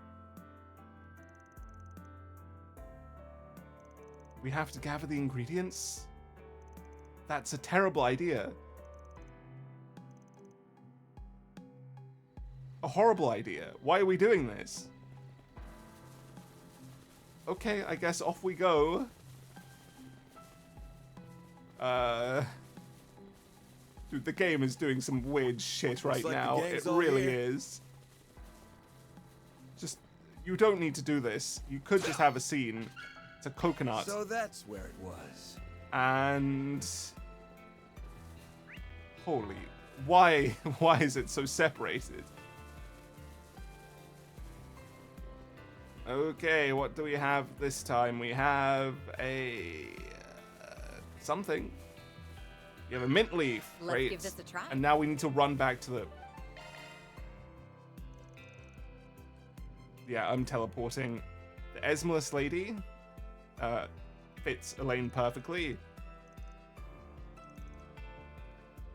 We have to gather the ingredients? That's a terrible idea. A horrible idea. Why are we doing this? Okay, I guess off we go. Dude, the game is doing some weird shit right now. It really is. Just, you don't need to do this. You could just have a scene. It's a coconut. So that's where it was. And holy, why is it so separated? Okay, what do we have this time? We have a something. We have a mint leaf. Let's Great. give this a try. And now we need to run back to the. Yeah, I'm teleporting. The Esmalus lady fits Elaine perfectly.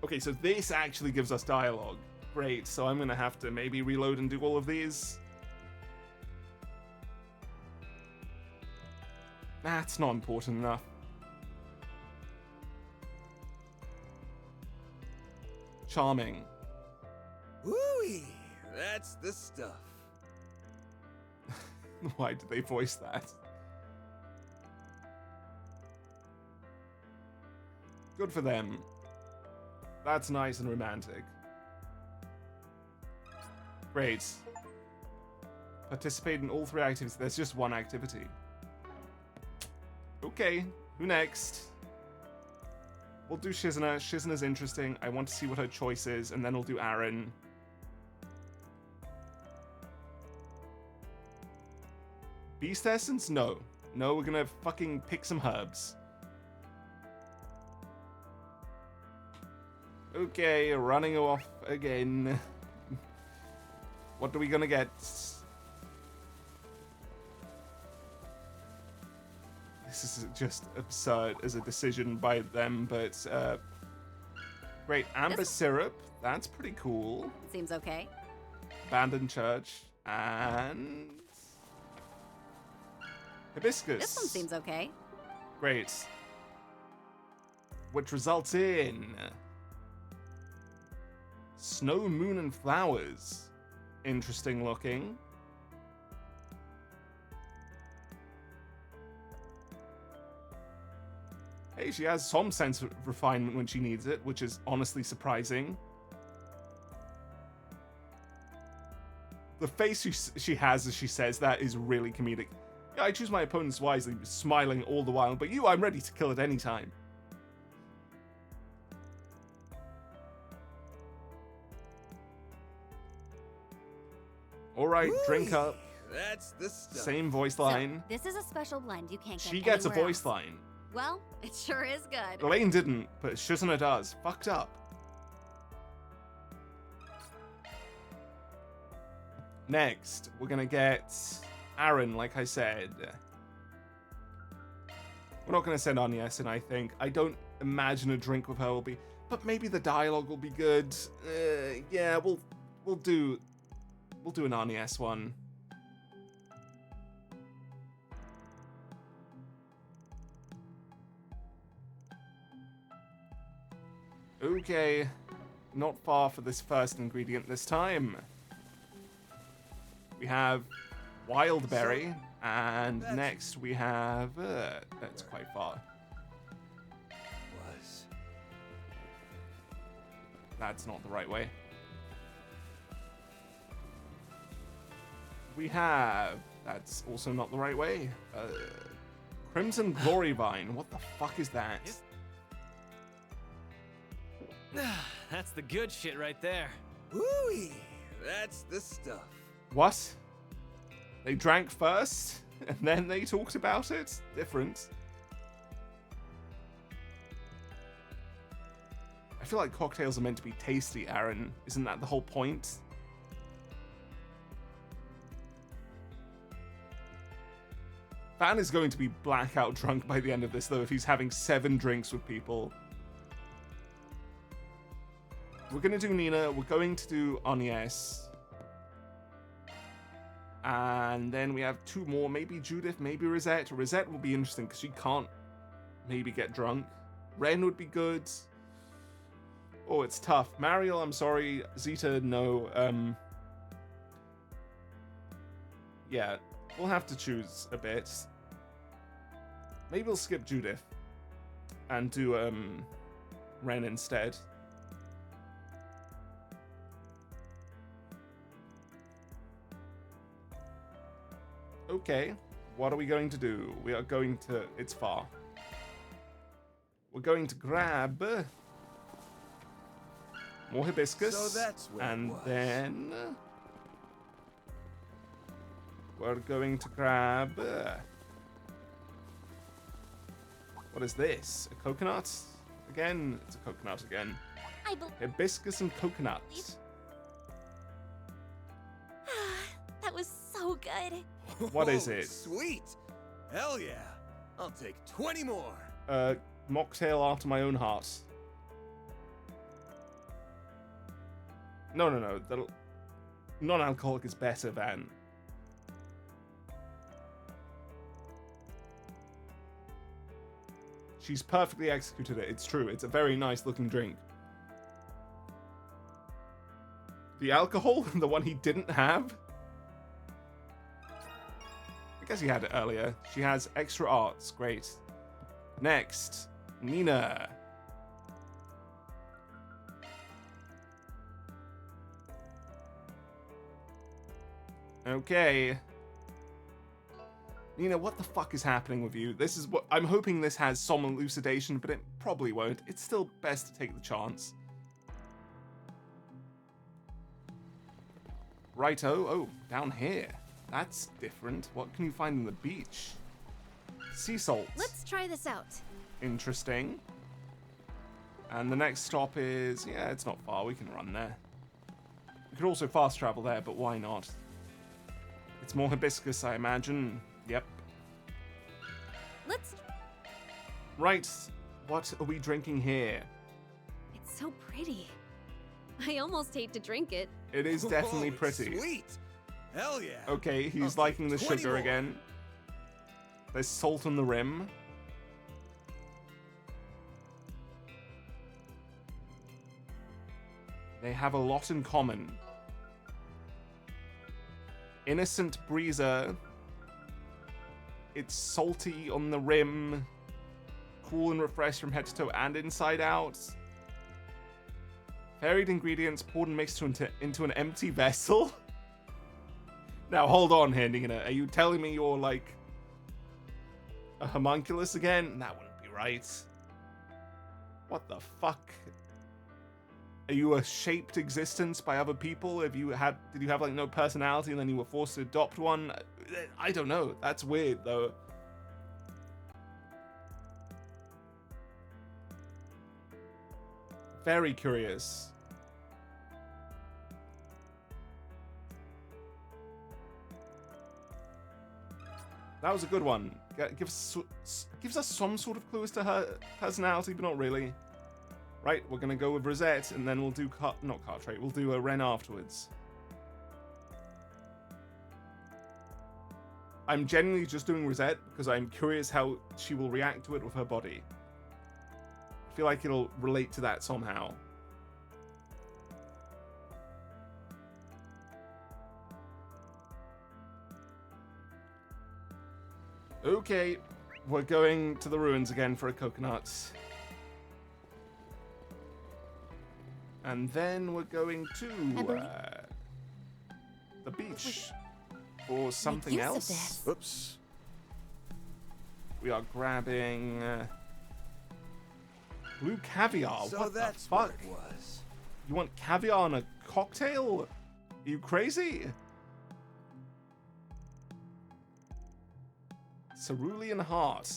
Okay, so this actually gives us dialogue. Great, so I'm gonna have to maybe reload and do all of these. That's not important enough. Charming. Woo-wee, that's the stuff. Why did they voice that? Good for them. That's nice and romantic. Great. Participate in all 3 activities. There's just one activity. Okay, who next? We'll do Shizna. Shizna's interesting. I want to see what her choice is, and then we'll do Aaron. Beast Essence? No. No, we're gonna fucking pick some herbs. Okay, running off again. What are we gonna get? This is just absurd as a decision by them, but great. Amber syrup. That's pretty cool. Seems okay. Abandoned church. And hibiscus. This one seems okay. Great. Which results in snow, moon, and flowers. Interesting looking. Hey, she has some sense of refinement when she needs it, which is honestly surprising. The face she has as she says that is really comedic. Yeah, I choose my opponents wisely, smiling all the while, but you, I'm ready to kill at any time. Alright, drink up. That's the stuff. Same voice line. So, this is a special blend you can't get She gets a anywhere voice else. line. Well, it sure is good. Elaine didn't, but Shizuna does. Fucked up. Next, we're gonna get Aaron, like I said. We're not gonna send Agnes in, I think. I don't imagine a drink with her will be, but maybe the dialogue will be good. Yeah, we'll do an Agnes one. Okay, not far for this first ingredient this time. We have wild berry, and next we have... that's quite far. That's not the right way. We have... That's also not the right way. Crimson Glory Vine. What the fuck is that? That's the good shit right there. Woo-wee! That's the stuff. What? They drank first, and then they talked about it? Different. I feel like cocktails are meant to be tasty, Aaron. Isn't that the whole point? Van is going to be blackout drunk by the end of this, though, if he's having 7 drinks with people. We're going to do Nina. We're going to do Agnes. And then we have 2 more. Maybe Judith, maybe Rosette. Rosette will be interesting because she can't maybe get drunk. Ren would be good. Oh, it's tough. Mariel, I'm sorry. Zeta, no. Yeah, we'll have to choose a bit. Maybe we'll skip Judith and do Ren instead. Okay, what are we going to do? We are going to... It's far. We're going to grab more hibiscus. So that's where and it was. then we're going to grab... what is this? A coconut? Again, it's a coconut again. Hibiscus and coconut. That was so good. What is it? Sweet! Hell yeah! I'll take 20 more! Mocktail after my own heart. No. The non-alcoholic is better than... She's perfectly executed it. It's true. It's a very nice looking drink. The alcohol? The one he didn't have? I guess he had it earlier. She has extra arts. Great. Next, Nina. Okay. Nina, what the fuck is happening with you? This is what... I'm hoping this has some elucidation, but it probably won't. It's still best to take the chance. Righto. Oh, down here. That's different. What can you find on the beach? Sea salt. Let's try this out. Interesting. And the next stop is... Yeah, it's not far. We can run there. We could also fast travel there, but why not? It's more hibiscus, I imagine. Yep. Let's... Right. What are we drinking here? It's so pretty. I almost hate to drink it. It is definitely pretty. Sweet! Hell yeah! Okay, he's I'll liking the take 20 sugar more. again. There's salt on the rim. They have a lot in common. Innocent breezer. It's salty on the rim. Cool and refreshed from head to toe and inside out. Varied ingredients poured and mixed into an empty vessel. Now hold on here, Nina. Are you telling me you're like A homunculus again? That wouldn't be right. What the fuck? Are you a shaped existence by other people? Did you have like no personality and then you were forced to adopt one? I don't know. That's weird though. Very curious. That was a good one. Gives us some sort of clue as to her personality, but not really. Right, we're gonna go with Rosette, and then we'll do not Cartwright. We'll do a Ren afterwards. I'm genuinely just doing Rosette because I'm curious how she will react to it with her body. I feel like it'll relate to that somehow. Okay, we're going to the ruins again for a coconut. And then we're going to the beach for something else. Oops. We are grabbing blue caviar. So what that's the fuck? what it was. You want caviar in a cocktail? Are you crazy? Cerulean heart.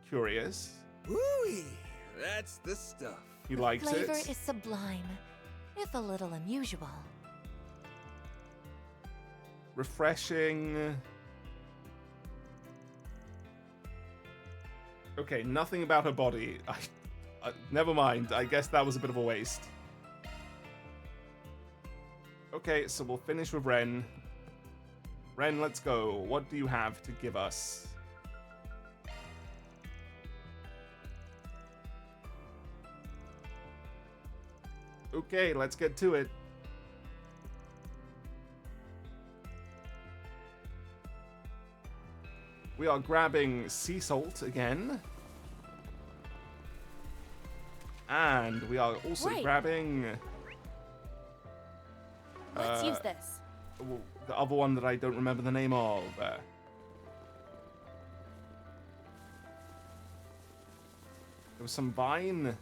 Curious. Ooh, that's the stuff. He likes it. Flavor is sublime, if a little unusual. Refreshing. Okay, nothing about her body. Never mind. I guess that was a bit of a waste. Okay, so we'll finish with Ren. Ren, let's go. What do you have to give us? Okay, let's get to it. We are grabbing sea salt again. And we are also grabbing... Let's use this. The other one that I don't remember the name of. There was some vine.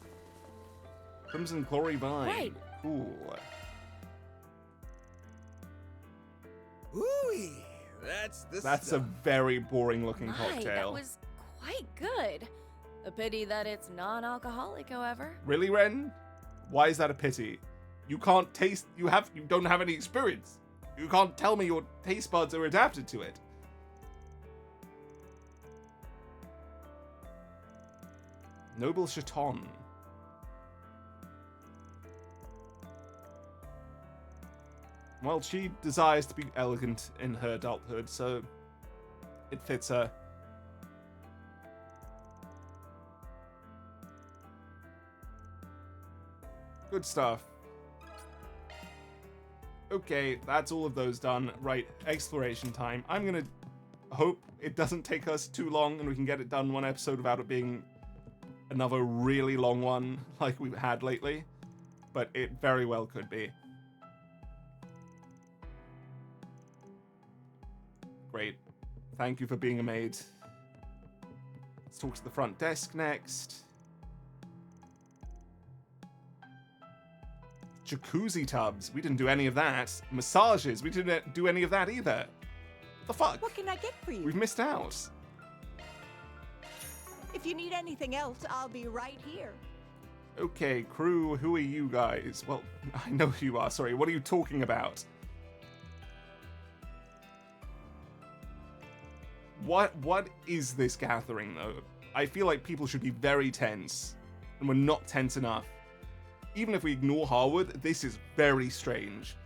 Crimson Glory Vine. Right. Cool. Ooh, that's the That's stuff. a very boring looking My, cocktail. that was quite good. A pity that it's non-alcoholic, however. Really, Ren? Why is that a pity? You can't taste. You don't have any experience. You can't tell me your taste buds are adapted to it. Noble Chaton. Well, she desires to be elegant in her adulthood, so it fits her. Good stuff. Okay, that's all of those done. Right, exploration time. I'm gonna hope it doesn't take us too long and we can get it done one episode without it being another really long one like we've had lately. But it very well could be. Great. Thank you for being a maid. Let's talk to the front desk next. Jacuzzi tubs. We didn't do any of that. Massages. We didn't do any of that either. The fuck? What can I get for you? We've missed out. If you need anything else, I'll be right here. Okay, crew, who are you guys? Well, I know who you are. Sorry, what are you talking about? What is this gathering, though? I feel like people should be very tense, and we're not tense enough. Even if we ignore Harwood, this is very strange.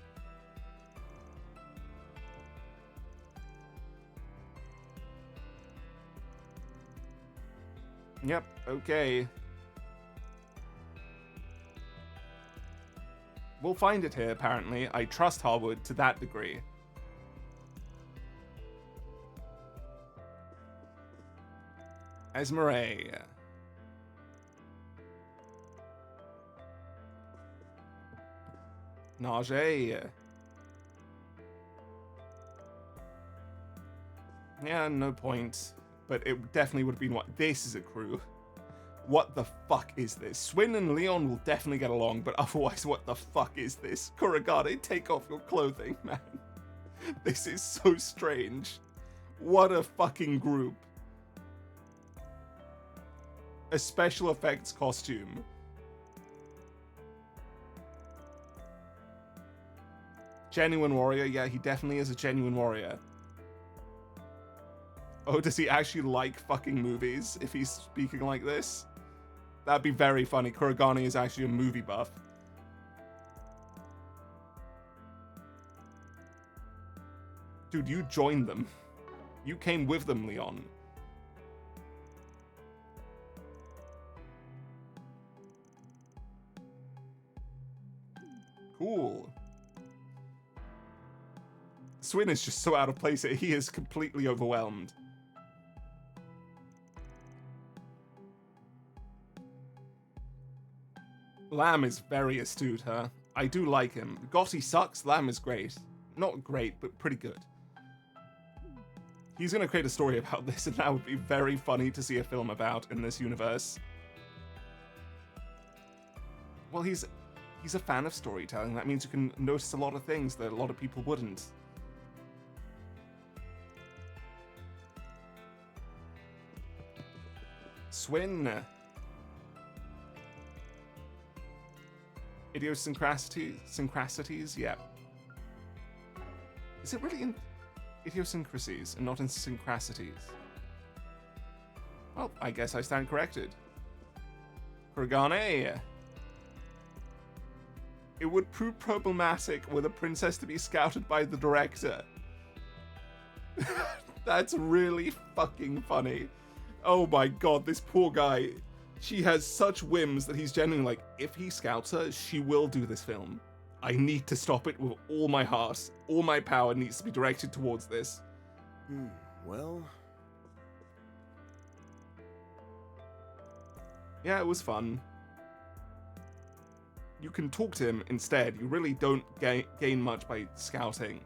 Yep, okay. We'll find it here, apparently. I trust Harwood to that degree. Esmeralda. Najee. Yeah, no point. but it definitely would have been what. This is a crew. What the fuck is this? Swin and Leon will definitely get along, but otherwise, what the fuck is this? Kurogane, take off your clothing, man. This is so strange. What a fucking group. A special effects costume. Genuine warrior. Yeah, he definitely is a genuine warrior. Oh, does he actually like fucking movies if he's speaking like this? That'd be very funny. Kurogane is actually a movie buff. Dude, you joined them. You came with them, Leon. Cool. Swin is just so out of place here. He is completely overwhelmed. Lamb is very astute, huh? I do like him. Gotti sucks, Lamb is great. Not great, but pretty good. He's gonna create a story about this, and that would be very funny to see a film about in this universe. Well, he's a fan of storytelling. That means you can notice a lot of things that a lot of people wouldn't. Swin. Idiosyncrasies? Yeah. Is it really in idiosyncrasies and not in syncrasities? Well, I guess I stand corrected. Kurogane. It would prove problematic were the princess to be scouted by the director. That's really fucking funny. Oh my god, this poor guy. She has such whims that he's genuinely like, if he scouts her, she will do this film. I need to stop it with all my heart. All my power needs to be directed towards this. Well... Yeah, it was fun. You can talk to him instead. You really don't gain much by scouting.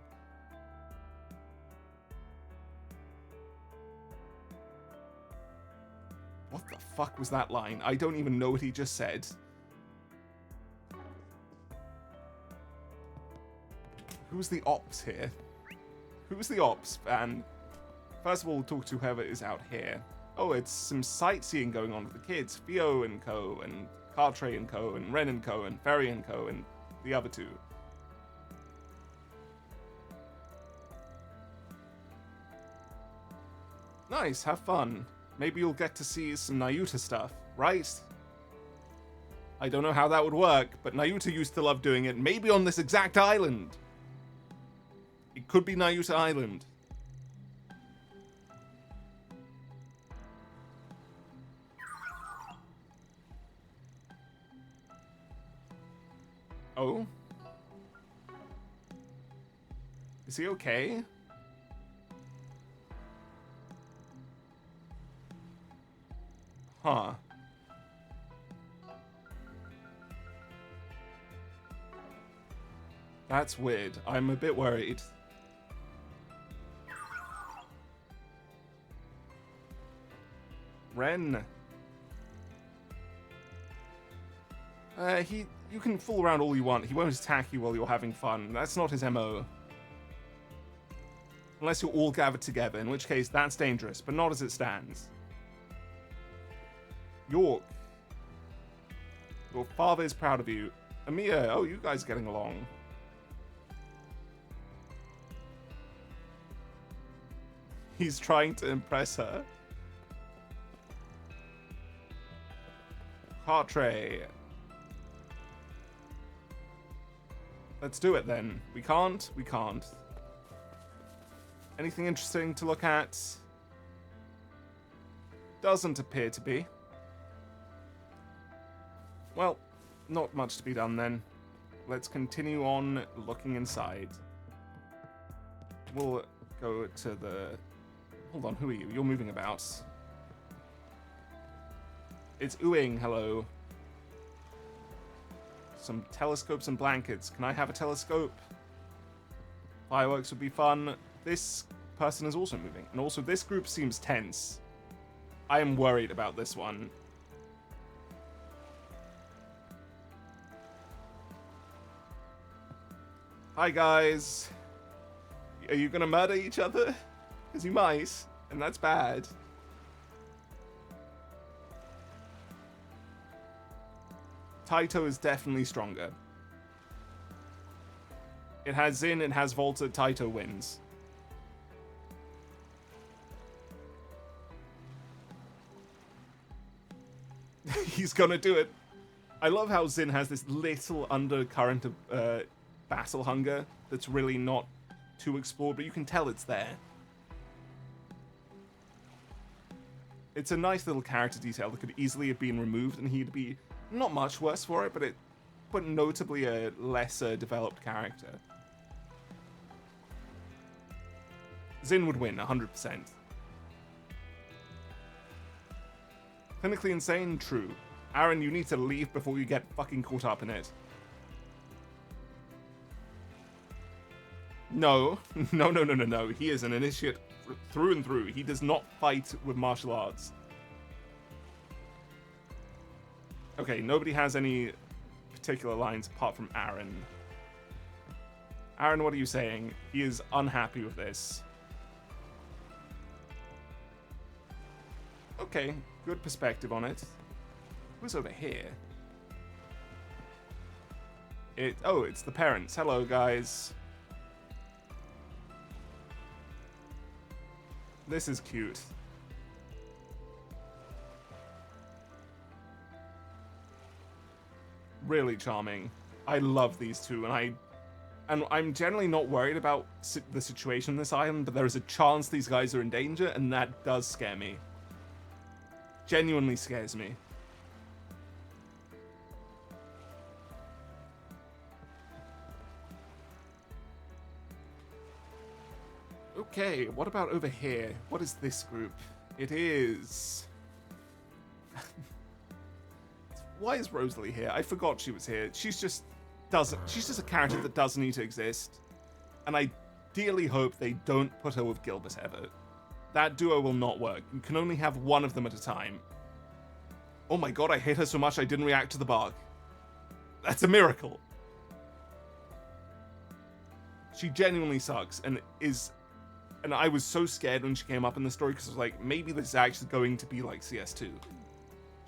What the fuck was that line? I don't even know what he just said. Who's the ops here? Who's the ops? And first of all, we'll talk to whoever is out here. Oh, it's some sightseeing going on with the kids. Theo and co, and Cartray and co, and Ren and co, and Ferry and co, and the other two. Nice, have fun. Maybe you'll get to see some Nayuta stuff, right? I don't know how that would work, but Nayuta used to love doing it. Maybe on this exact island. It could be Nayuta Island. Oh? Is he okay? Huh. That's weird. I'm a bit worried. Ren. You can fool around all you want. He won't attack you while you're having fun. That's not his MO. Unless you're all gathered together, in which case that's dangerous, but not as it stands. York. Your father is proud of you. Amia, oh, you guys are getting along. He's trying to impress her. Cartray. Let's do it then. We can't? We can't. Anything interesting to look at? Doesn't appear to be. Well, not much to be done then. Let's continue on looking inside. We'll go to the... Hold on, who are you? You're moving about. It's Ooing, hello. Some telescopes and blankets. Can I have a telescope? Fireworks would be fun. This person is also moving. And also, this group seems tense. I am worried about this one. Hi, guys. Are you gonna murder each other? Because you might, and that's bad. Taito is definitely stronger. It has Zin, it has Volta, Taito wins. He's gonna do it. I love how Zin has this little undercurrent of battle hunger that's really not too explored, but you can tell it's there. It's a nice little character detail that could easily have been removed and he'd be not much worse for it, but notably a lesser developed character. Zin would win 100%. Clinically insane? True. Aaron, you need to leave before you get fucking caught up in it. No. No. He is an initiate through and through. He does not fight with martial arts. Okay, nobody has any particular lines apart from Aaron. Aaron, what are you saying? He is unhappy with this. Okay, good perspective on it. Who's over here? Oh, it's the parents. Hello, guys. This is cute. Really charming. I love these two, and I'm generally not worried about the situation on this island, but there is a chance these guys are in danger, and that does scare me. Genuinely scares me. Okay, what about over here? What is this group? It is... Why is Rosalie here? I forgot she was here. She's just a character that doesn't need to exist. And I dearly hope they don't put her with Gilbert ever. That duo will not work. You can only have one of them at a time. Oh my god, I hate her so much I didn't react to the bark. That's a miracle. She genuinely sucks and I was so scared when she came up in the story because I was like, maybe this is actually going to be like CS2.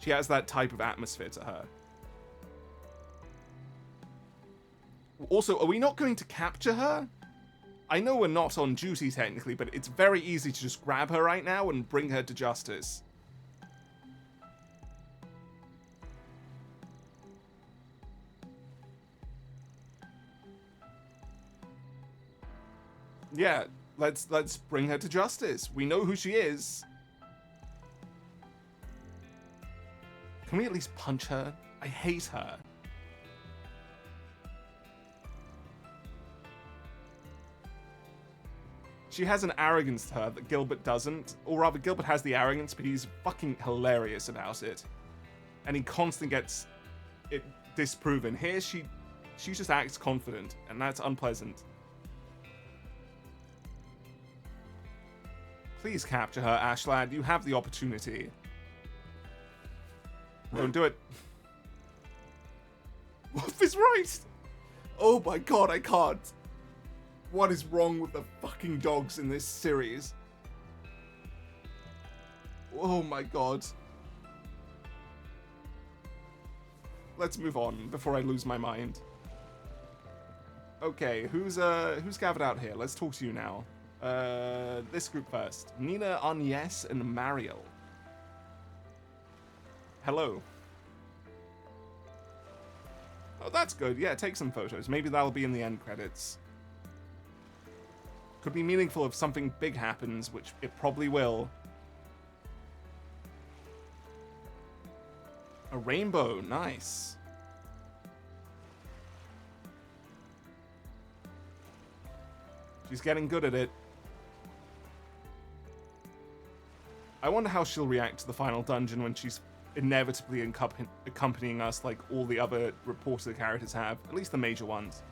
She has that type of atmosphere to her. Also, are we not going to capture her? I know we're not on duty technically, but it's very easy to just grab her right now and bring her to justice. Yeah, let's bring her to justice. We know who she is. Can we at least punch her? I hate her. She has an arrogance to her that Gilbert doesn't. Or rather, Gilbert has the arrogance, but he's fucking hilarious about it. And he constantly gets it disproven. Here, she just acts confident, and that's unpleasant. Please capture her, Ashlad. You have the opportunity. Don't do it. Wolf is right! Oh my god, I can't. What is wrong with the fucking dogs in this series? Oh my god. Let's move on before I lose my mind. Okay, who's gathered out here? Let's talk to you now. This group first. Nina, Agnes, and Mariel. Hello. Oh, that's good. Yeah, take some photos. Maybe that'll be in the end credits. Could be meaningful if something big happens, which it probably will. A rainbow. Nice. She's getting good at it. I wonder how she'll react to the final dungeon when she's inevitably accompanying us like all the other reported characters have, at least the major ones.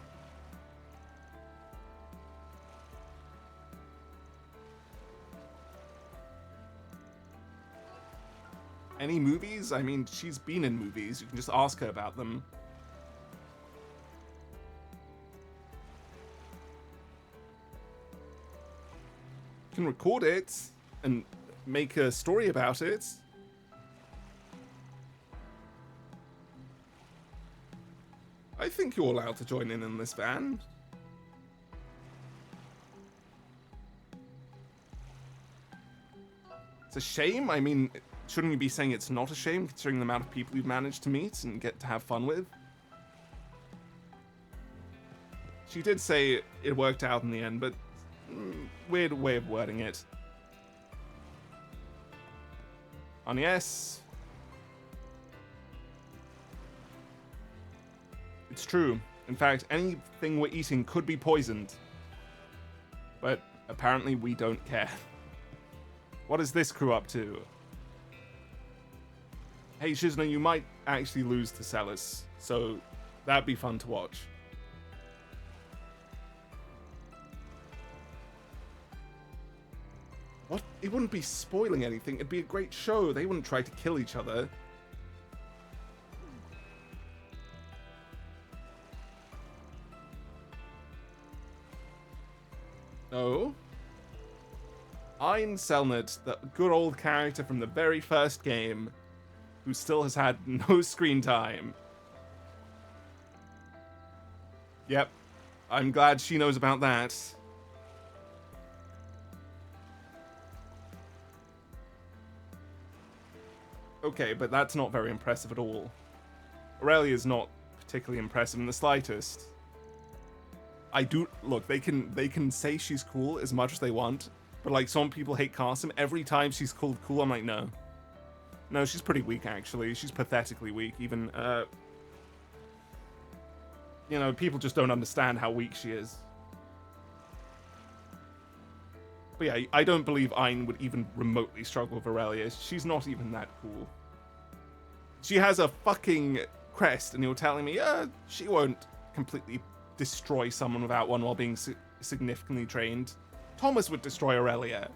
Any movies? I mean, she's been in movies. You can just ask her about them. You can record it and make a story about it. I think you're allowed to join in this van. It's a shame. I mean, shouldn't you be saying it's not a shame, considering the amount of people you've managed to meet and get to have fun with? She did say it worked out in the end, but weird way of wording it. And yes, it's true. In fact, anything we're eating could be poisoned. But apparently we don't care. What is this crew up to? Hey, Shizna, you might actually lose to Celis, so that'd be fun to watch. What? It wouldn't be spoiling anything. It'd be a great show. They wouldn't try to kill each other. No. Ein Selnut, the good old character from the very first game, who still has had no screen time. Yep. I'm glad she knows about that. Okay, but that's not very impressive at all. Aurelia is not particularly impressive in the slightest. Look, they can say she's cool as much as they want, but like some people hate Carson. Every time she's called cool, I'm like, no. No, she's pretty weak actually. She's pathetically weak. Even you know, people just don't understand how weak she is. But yeah, I don't believe Ein would even remotely struggle with Aurelia. She's not even that cool. She has a fucking crest, and you're telling me, she won't completely destroy someone without one while being significantly trained. Thomas would destroy Aurelia.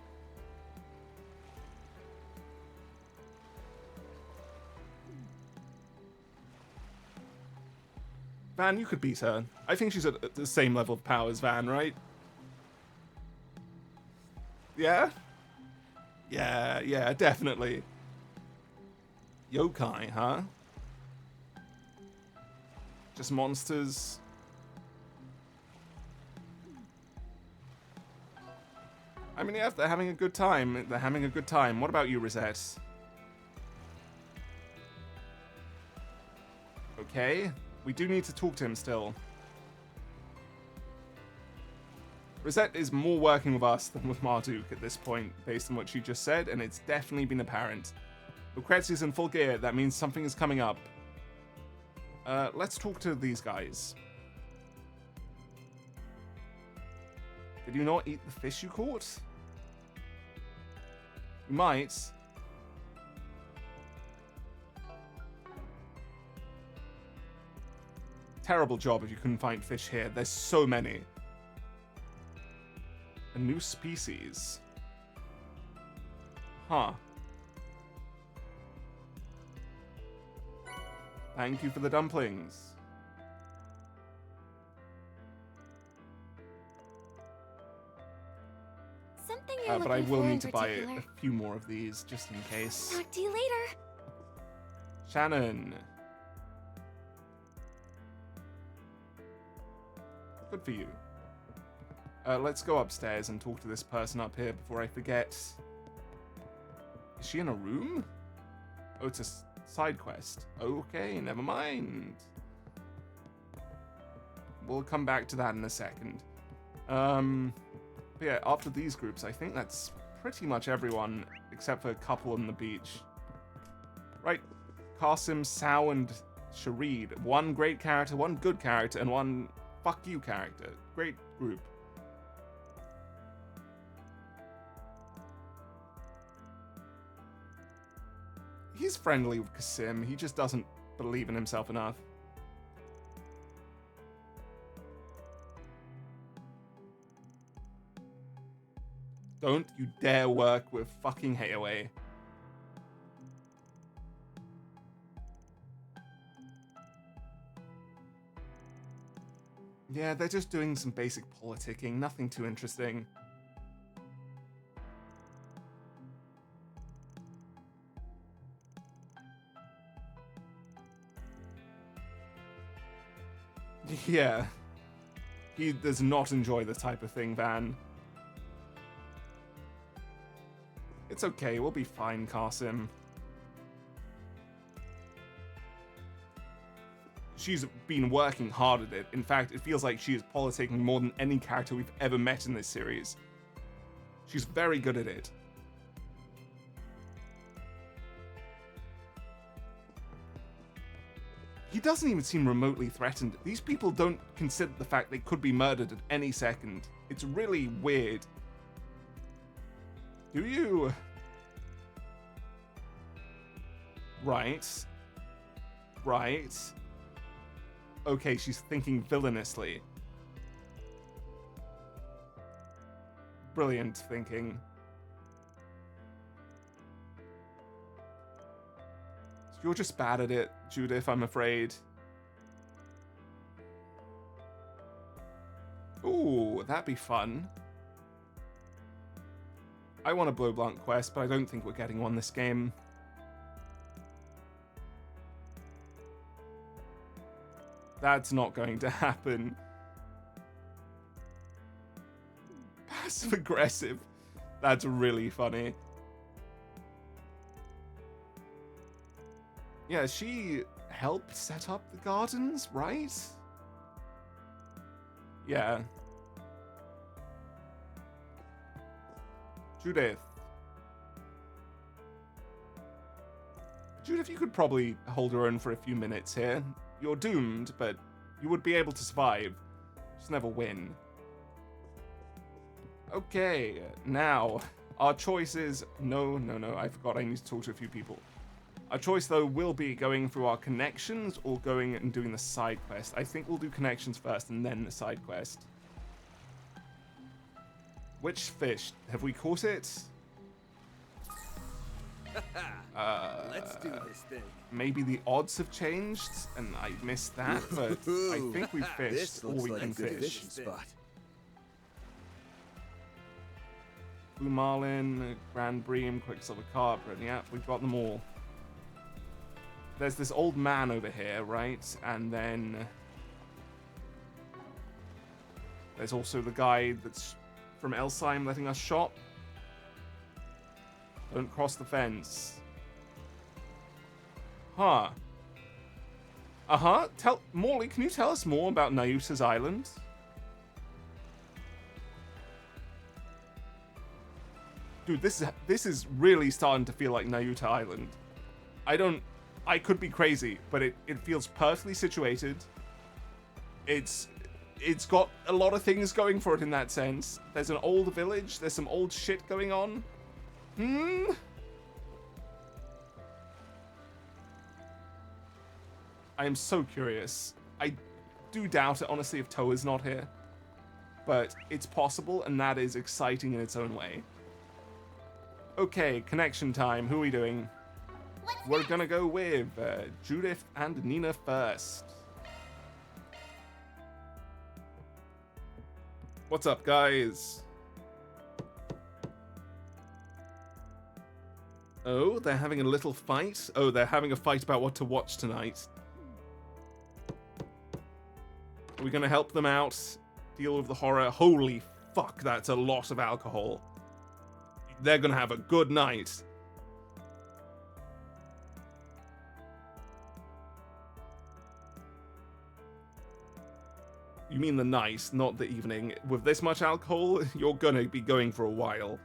Van, you could beat her. I think she's at the same level of power as Van, right? Yeah? Yeah, definitely. Yokai, huh? Just monsters. I mean, yeah, if they're having a good time, they're having a good time. What about you, Rosette? Okay. We do need to talk to him still. Rosette is more working with us than with Marduk at this point, based on what she just said, and it's definitely been apparent. Lucrezia's in full gear. That means something is coming up. Let's talk to these guys. Did you not eat the fish you caught? You might. Terrible job if you couldn't find fish here. There's so many. A new species. Huh. Thank you for the dumplings. Something you're But I looking will for in need to buy particular? a few more of these, just in case. Talk to you later. Shannon. Good for you. Let's go upstairs and talk to this person up here before I forget. Is she in a room? Oh, it's a side quest. Okay, never mind. We'll come back to that in a second. But yeah, after these groups, I think that's pretty much everyone except for a couple on the beach. Right, Qasim, Sao, and Sharid. One great character, one good character, and one fuck you character. Great group. He's friendly with Qasim, he just doesn't believe in himself enough. Don't you dare work with fucking Hayaway. Yeah, they're just doing some basic politicking, nothing too interesting. Yeah. He does not enjoy this type of thing, Van. It's okay, we'll be fine, Qasim. She's been working hard at it. In fact, it feels like she is politicking more than any character we've ever met in this series. She's very good at it. He doesn't even seem remotely threatened. These people don't consider the fact they could be murdered at any second. It's really weird. Do you? Right. Right. Okay, she's thinking villainously. Brilliant thinking. You're just bad at it, Judith, I'm afraid. Ooh, that'd be fun. I want a Blow Blanc quest, but I don't think we're getting one this game. That's not going to happen. Passive aggressive. That's really funny. Yeah, she helped set up the gardens, right? Yeah. Judith. Judith, you could probably hold your own for a few minutes here. You're doomed, but you would be able to survive. Just never win. Okay, now, our choice is... No, I forgot I need to talk to a few people. Our choice, though, will be going through our connections or going and doing the side quest. I think we'll do connections first and then the side quest. Which fish? Have we caught it? Let's do this thing. Maybe the odds have changed and I missed that, but I think we fished all we can fish. Spot. Blue Marlin, Grand Bream, Quicksilver Carp, and yeah, we've got them all. There's this old man over here, right? And then there's also the guy that's from Elsheim letting us shop. Don't cross the fence. Huh. Morley, can you tell us more about Nayuta's Island? Dude, this is really starting to feel like Nayuta Island. I could be crazy, but it feels perfectly situated. It's got a lot of things going for it in that sense. There's an old village, there's some old shit going on. I am so curious. I do doubt it, honestly, if Toa's not here. But it's possible, and that is exciting in its own way. Okay, connection time. Who are we doing? We're gonna go with Judith and Nina first. What's up, guys? Oh, they're having a little fight? Oh, they're having a fight about what to watch tonight. Are we gonna help them out? Deal with the horror? Holy fuck, that's a lot of alcohol. They're gonna have a good night. You mean the night, not the evening. With this much alcohol, you're gonna be going for a while.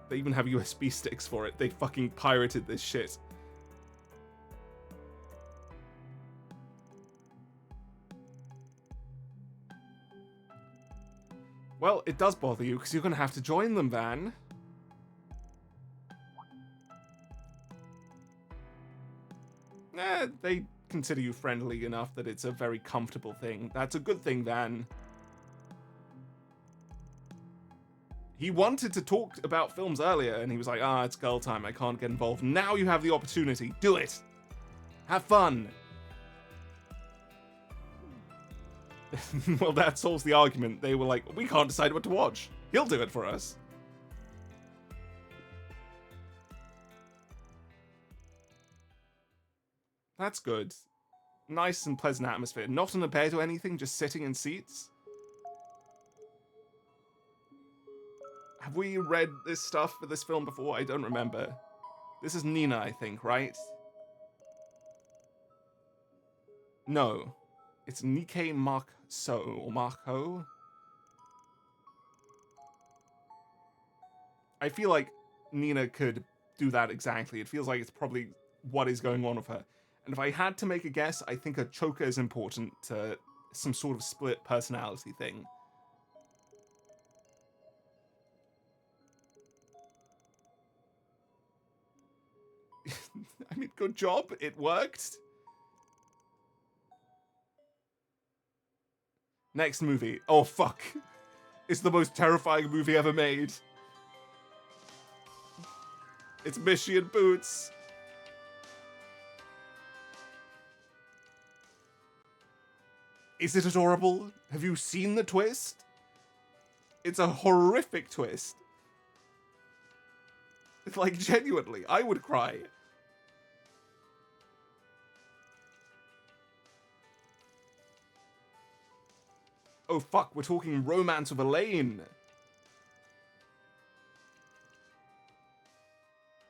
They even have USB sticks for it. They fucking pirated this shit. Well, it does bother you, because you're gonna have to join them, Van. They consider you friendly enough that it's a very comfortable thing. That's a good thing, Van. He wanted to talk about films earlier, and he was like, it's girl time, I can't get involved. Now you have the opportunity. Do it! Have fun! Well, that solves the argument. They were like, we can't decide what to watch. He'll do it for us. That's good. Nice and pleasant atmosphere. Not in a bed or anything, just sitting in seats. Have we read this stuff for this film before? I don't remember. This is Nina, I think, right? No. It's Nike Markso, or Marco? I feel like Nina could do that exactly. It feels like it's probably what is going on with her. And if I had to make a guess, I think a choker is important to some sort of split personality thing. I mean, good job. It worked. Next movie. Oh, fuck. It's the most terrifying movie ever made. It's Mishy and Boots. Is it adorable? Have you seen the twist? It's a horrific twist. It's like, genuinely, I would cry. Oh fuck, we're talking romance with Elaine.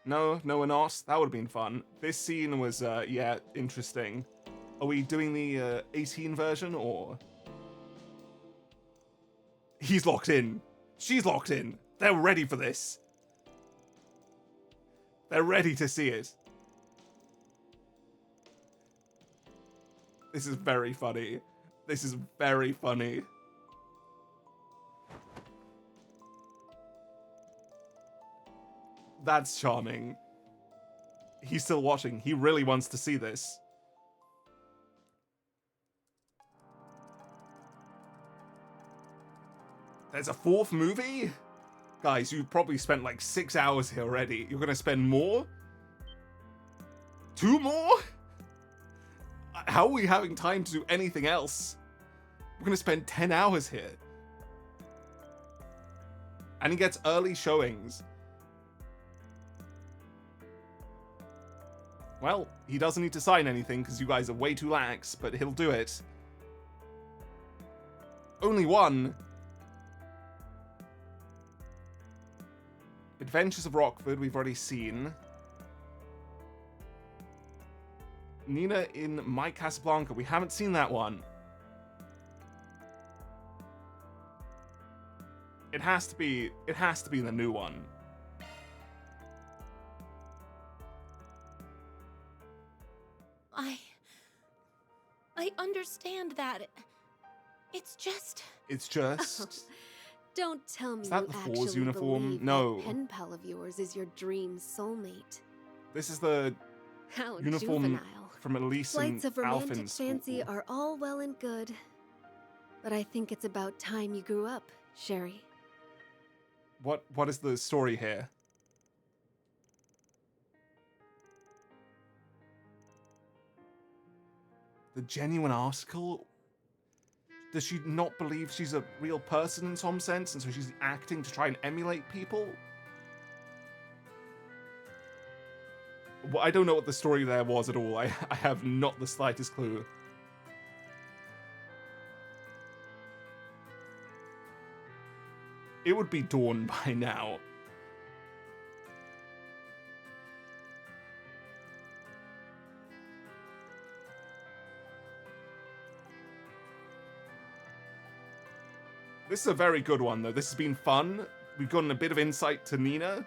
No, we're not. That would have been fun. This scene was, yeah, interesting. Are we doing the 18 version, or? He's locked in. She's locked in. They're ready for this. They're ready to see it. This is very funny. This is very funny. That's charming. He's still watching. He really wants to see this. There's a fourth movie? Guys, you've probably spent like 6 hours here already. You're gonna spend more? 2 more? How are we having time to do anything else? We're gonna spend 10 hours here. And he gets early showings. Well, he doesn't need to sign anything because you guys are way too lax, but he'll do it. Only one. Adventures of Rockford, we've already seen. Nina in My Casablanca, we haven't seen that one. It has to be the new one. I understand that. It's just... It's just... Don't tell me Is that you the actually Fours uniform? believe No. that pen pal of yours is your dream soulmate. This is the How uniform juvenile. from Elise and Flights of romantic Alfin's fancy school. are all well and good, but I think it's about time you grew up, Sherry. What is the story here? The genuine article? Does she not believe she's a real person in some sense, and so she's acting to try and emulate people? Well, I don't know what the story there was at all. I have not the slightest clue. It would be dawn by now. This is a very good one, though. This has been fun. We've gotten a bit of insight to Nina.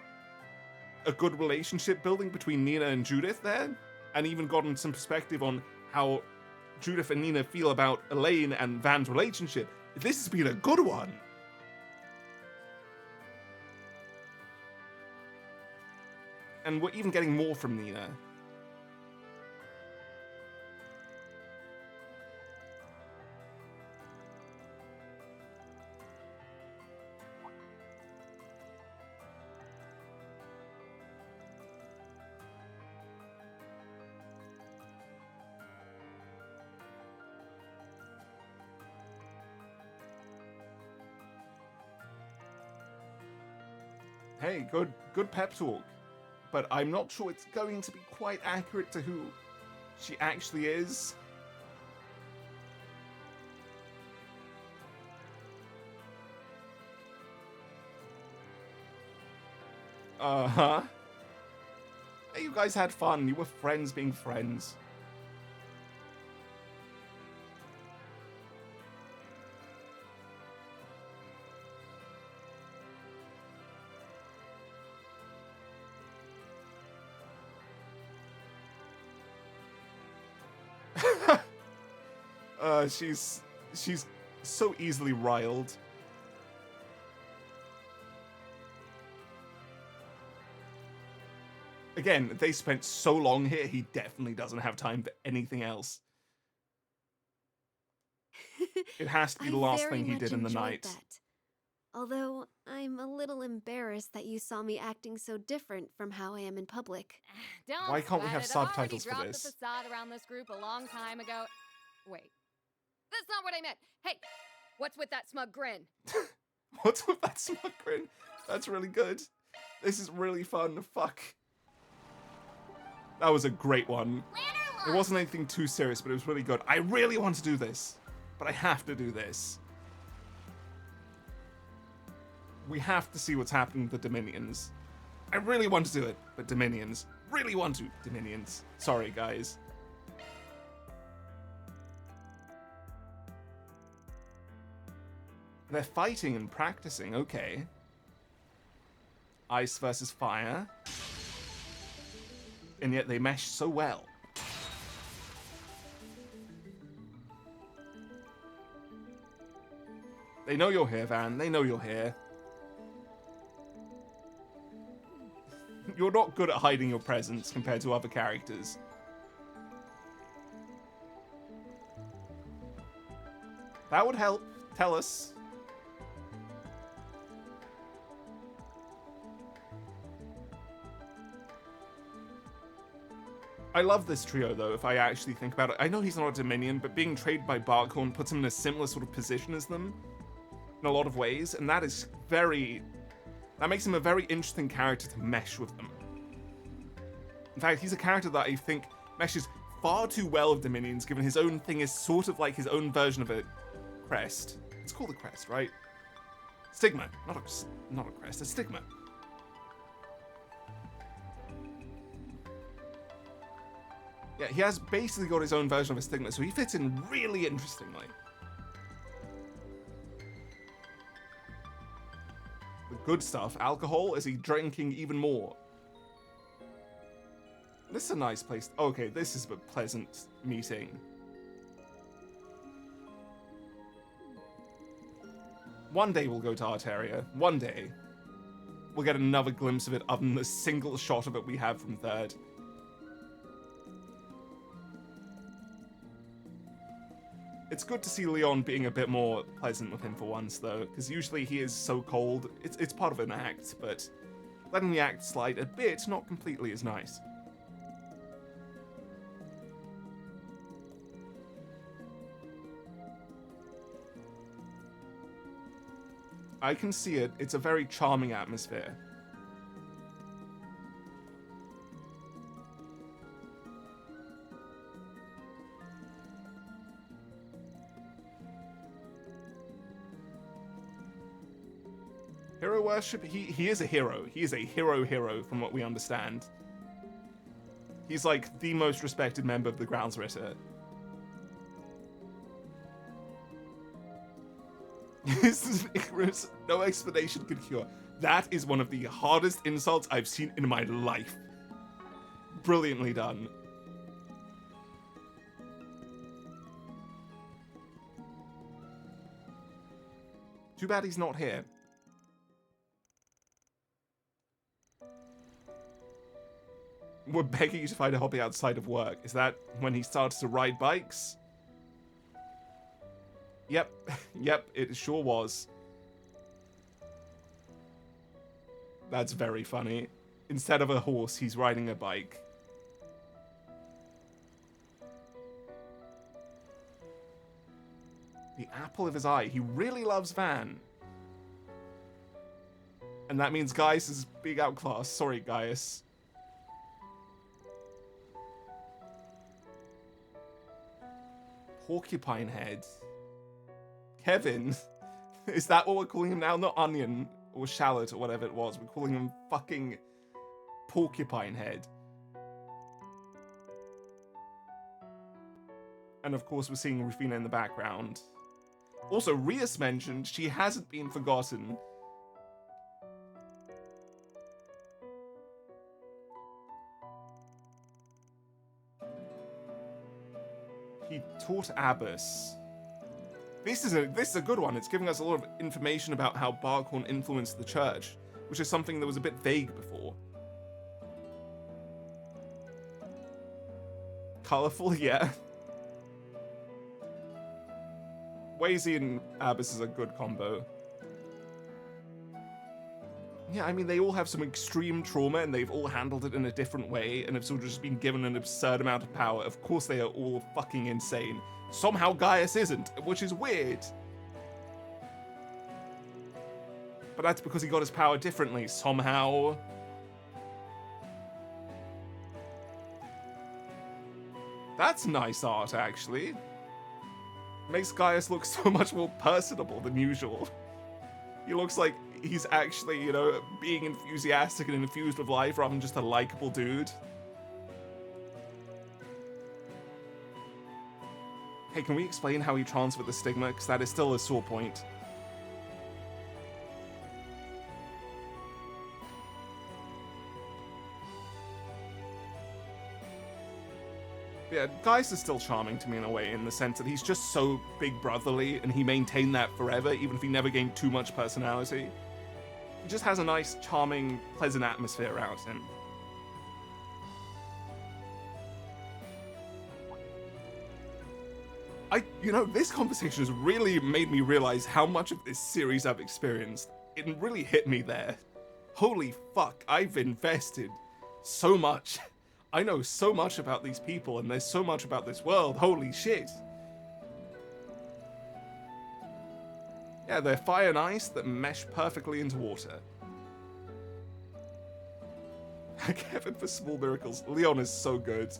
A good relationship building between Nina and Judith there. And even gotten some perspective on how Judith and Nina feel about Elaine and Van's relationship. This has been a good one. And we're even getting more from Nina. Hey, good pep talk. But I'm not sure it's going to be quite accurate to who she actually is. Uh-huh. Hey, you guys had fun. You were friends being friends. She's so easily riled. Again, they spent so long here, he definitely doesn't have time for anything else. It has to be the last thing he did in the night. That. Although, I'm a little embarrassed that you saw me acting so different from how I am in public. Don't Why can't we have sweat it. subtitles for I've already this? dropped the facade around this group a long time ago. Wait. That's not what I meant. Hey, what's with that smug grin? What's with that smug grin? That's really good. This is really fun. Fuck. That was a great one. It wasn't anything too serious, but it was really good. I really want to do this, but I have to do this. We have to see what's happening with the Dominions. I really want to do it, but Dominions. Really want to. Dominions. Sorry, guys. They're fighting and practicing, okay. Ice versus fire. And yet they mesh so well. They know you're here, Van. They know you're here. You're not good at hiding your presence compared to other characters. That would help. Tell us. I love this trio, though, if I actually think about it. I know he's not a Dominion, but being traded by Barkhorn puts him in a similar sort of position as them in a lot of ways, and that is very... That makes him a very interesting character to mesh with them. In fact, he's a character that I think meshes far too well with Dominions, given his own thing is sort of like his own version of a crest. It's called a crest, right? Stigma. Not a crest, a stigma. Yeah, he has basically got his own version of a stigma, so he fits in really interestingly. The good stuff. Alcohol? Is he drinking even more? This is a nice place. Okay, this is a pleasant meeting. One day we'll go to Arteria. One day. We'll get another glimpse of it other than the single shot of it we have from Third. It's good to see Leon being a bit more pleasant with him for once, though, because usually he is so cold. It's part of an act, but letting the act slide a bit, not completely, is nice. I can see it. It's a very charming atmosphere. Hero worship? He is a hero. He is a hero from what we understand. He's like the most respected member of the Groundsritter. This is ignorance no explanation can cure. That is one of the hardest insults I've seen in my life. Brilliantly done. Too bad he's not here. We're begging you to find a hobby outside of work. Is that when he started to ride bikes? Yep, yep, it sure was. That's very funny. Instead of a horse, he's riding a bike. The apple of his eye. He really loves Van. And that means Gaius is being outclassed. Sorry, Gaius. Porcupine head. Kevin. Is that what we're calling him now? Not onion or shallot or whatever it was. We're calling him fucking porcupine head. And of course we're seeing Rufina in the background. Also, Rias mentioned she hasn't been forgotten. He taught Abbas. This is a good one. It's giving us a lot of information about how Barkhorn influenced the church, which is something that was a bit vague before. Colorful, yeah. Wazy and Abbas is a good combo. Yeah, I mean, they all have some extreme trauma and they've all handled it in a different way and have sort of just been given an absurd amount of power. Of course they are all fucking insane. Somehow Gaius isn't, which is weird. But that's because he got his power differently, somehow. That's nice art, actually. Makes Gaius look so much more personable than usual. He looks like he's actually, you know, being enthusiastic and infused with life rather than just a likable dude. Hey, can we explain how he transferred the stigma? Because that is still a sore point. Yeah, Gaius is still charming to me in a way, in the sense that he's just so big brotherly, and he maintained that forever, even if he never gained too much personality. He just has a nice, charming, pleasant atmosphere around him. You know, this conversation has really made me realize how much of this series I've experienced. It really hit me there. Holy fuck, I've invested so much. I know so much about these people, and there's so much about this world. Holy shit. Yeah, they're fire and ice that mesh perfectly into water. Kevin for small miracles. Leon is so good.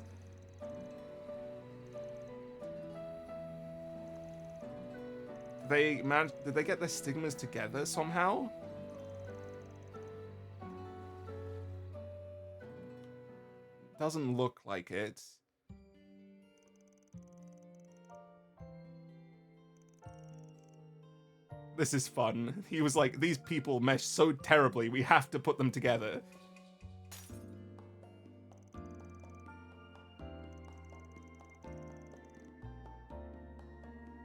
Did they get their stigmas together somehow? Doesn't look like it. This is fun. He was like, these people mesh so terribly, we have to put them together.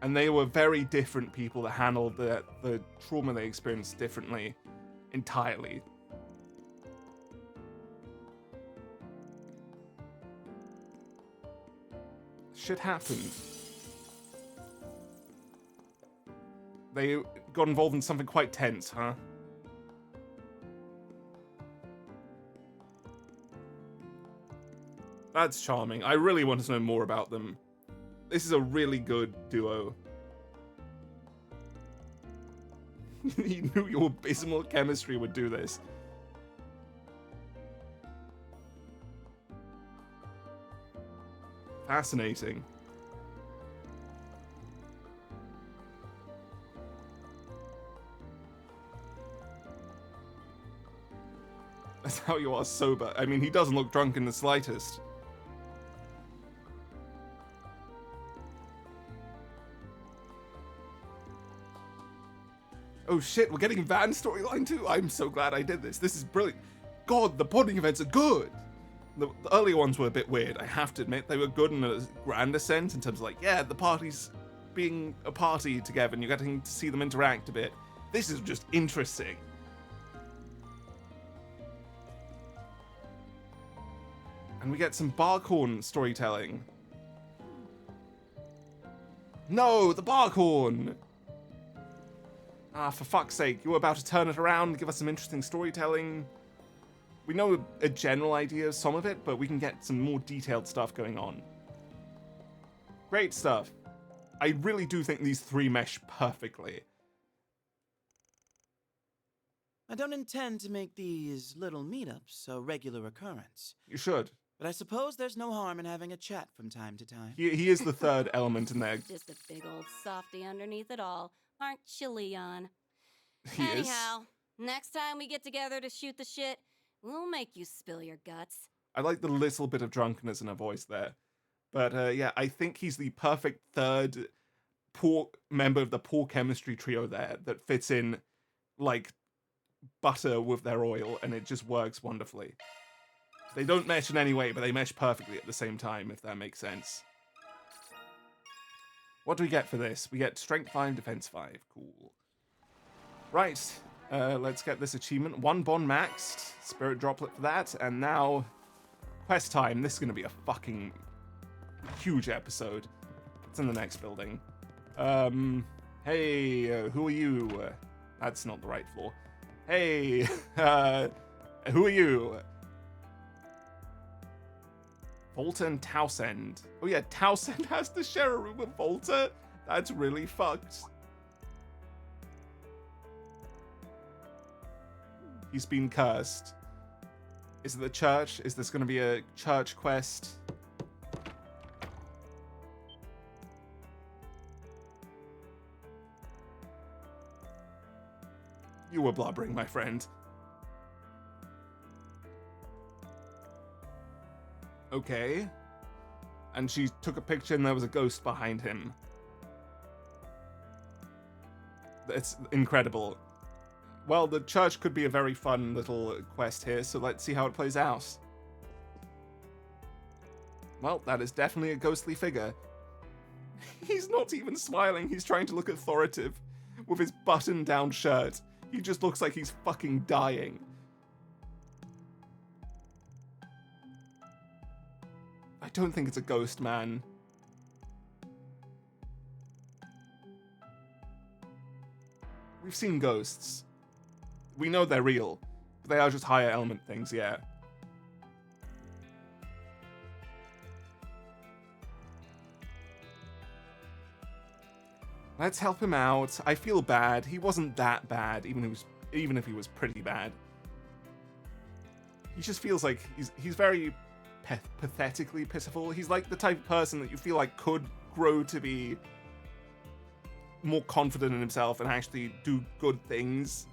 And they were very different people that handled the trauma they experienced differently, entirely. Shit happened. They got involved in something quite tense, huh? That's charming. I really want to know more about them. This is a really good duo. He knew your abysmal chemistry would do this. Fascinating. That's how you are sober. I mean, he doesn't look drunk in the slightest. Oh shit, we're getting Van's storyline too? I'm so glad I did this. This is brilliant. God, the bonding events are good. The earlier ones were a bit weird, I have to admit. They were good in a grander sense, in terms of like, yeah, the party's being a party together and you're getting to see them interact a bit. This is just interesting. And we get some Barkhorn storytelling. No, the Barkhorn! Ah, for fuck's sake, you were about to turn it around, give us some interesting storytelling. We know a general idea of some of it, but we can get some more detailed stuff going on. Great stuff. I really do think these three mesh perfectly. I don't intend to make these little meetups a regular occurrence. You should. But I suppose there's no harm in having a chat from time to time. He is the third element in there. Just a big old softy underneath it all, aren't you, Leon? He is. Anyhow, next time we get together to shoot the shit, we'll make you spill your guts. I like the little bit of drunkenness in her voice there. But yeah, I think he's the perfect third poor member of the poor chemistry trio there that fits in like butter with their oil, and it just works wonderfully. They don't mesh in any way, but they mesh perfectly at the same time, if that makes sense. What do we get for this? We get Strength 5, Defense 5. Cool. Right, let's get this achievement. 1 bond maxed, Spirit Droplet for that, and now quest time. This is going to be a fucking huge episode. It's in the next building. Hey, who are you? That's not the right floor. Hey, who are you? Volta and Towsend. Oh yeah, Towsend has to share a room with Volta? That's really fucked. He's been cursed. Is it the church? Is this going to be a church quest? You were blubbering, my friend. Okay. And she took a picture and there was a ghost behind him. It's incredible. Well, the church could be a very fun little quest here, so let's see how it plays out. Well, that is definitely a ghostly figure. He's not even smiling, he's trying to look authoritative with his button-down shirt. He just looks like he's fucking dying. I don't think it's a ghost, man. We've seen ghosts. We know they're real, but they are just higher element things, yeah. Let's help him out. I feel bad. He wasn't that bad, even if he was pretty bad. He just feels like he's very pathetically pitiful. He's like the type of person that you feel like could grow to be more confident in himself and actually do good things.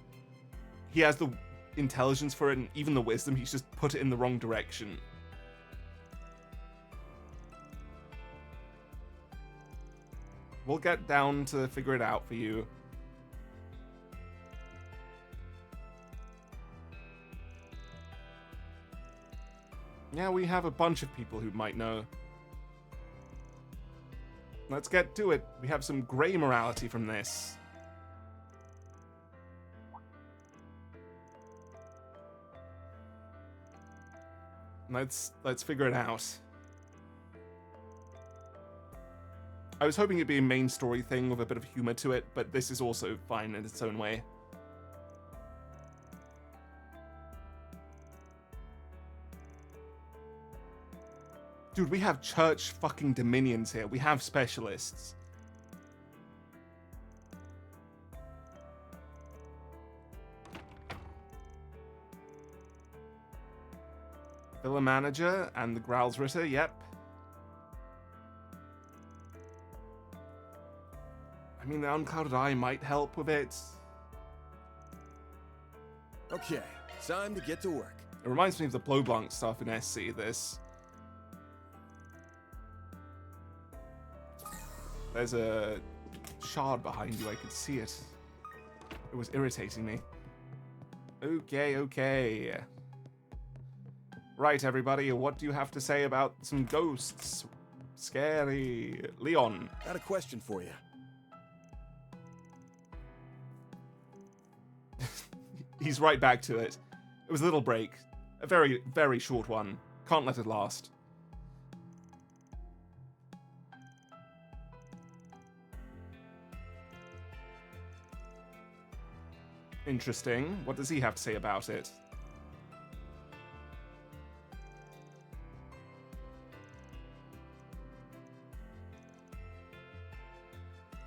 He has the intelligence for it and even the wisdom. He's just put it in the wrong direction. We'll get down to figure it out for you. Yeah, we have a bunch of people who might know. Let's get to it. We have some grey morality from this. Let's figure it out. I was hoping it'd be a main story thing with a bit of humor to it, but this is also fine in its own way. Dude, we have church fucking dominions here. We have specialists. Villa manager and the Growls Ritter, yep. I mean, the Unclouded Eye might help with it. Okay, time to get to work. It reminds me of the Blowblanc stuff in SC, this. There's a shard behind you, I could see it. It was irritating me. Okay. Right, everybody, what do you have to say about some ghosts? Scary. Leon. Got a question for you. He's right back to it. It was a little break. A very, very short one. Can't let it last. Interesting. What does he have to say about it?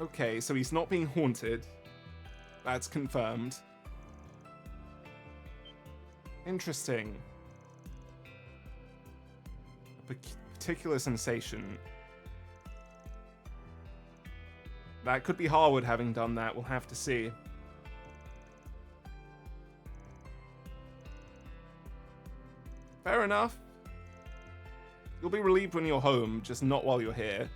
Okay, so he's not being haunted. That's confirmed. Interesting. A particular sensation. That could be Harwood having done that. We'll have to see. Fair enough. You'll be relieved when you're home, just not while you're here.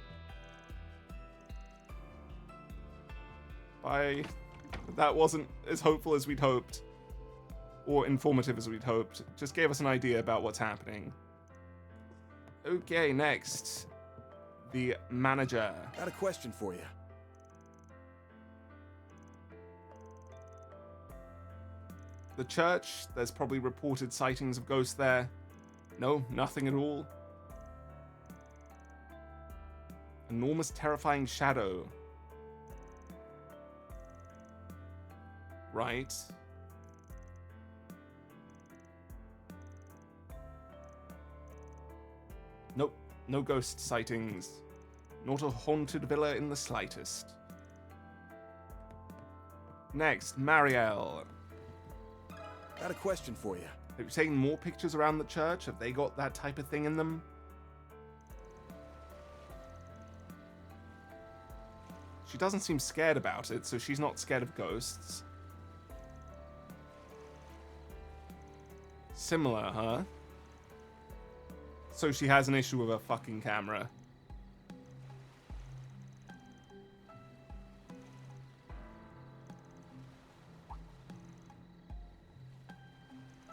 That wasn't as hopeful as we'd hoped. Or informative as we'd hoped. Just gave us an idea about what's happening. Okay, next. The manager. Got a question for you. The church, there's probably reported sightings of ghosts there. No, nothing at all. Enormous terrifying shadow. Right. Nope, no ghost sightings. Not a haunted villa in the slightest. Next, Marielle. Got a question for you. Have you taken more pictures around the church? Have they got that type of thing in them? She doesn't seem scared about it, so she's not scared of ghosts. Similar, huh? So she has an issue with her fucking camera.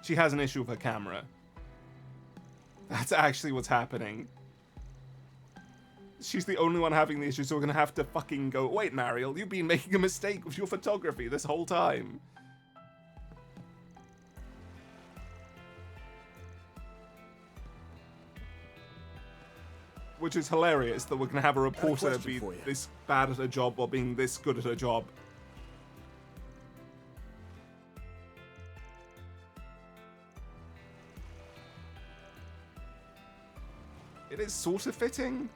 She has an issue with her camera. That's actually what's happening. She's the only one having the issue, so we're gonna have to fucking go, wait, Mariel, you've been making a mistake with your photography this whole time. Which is hilarious that we're gonna have a reporter be this bad at her job while being this good at her job. It is sort of fitting.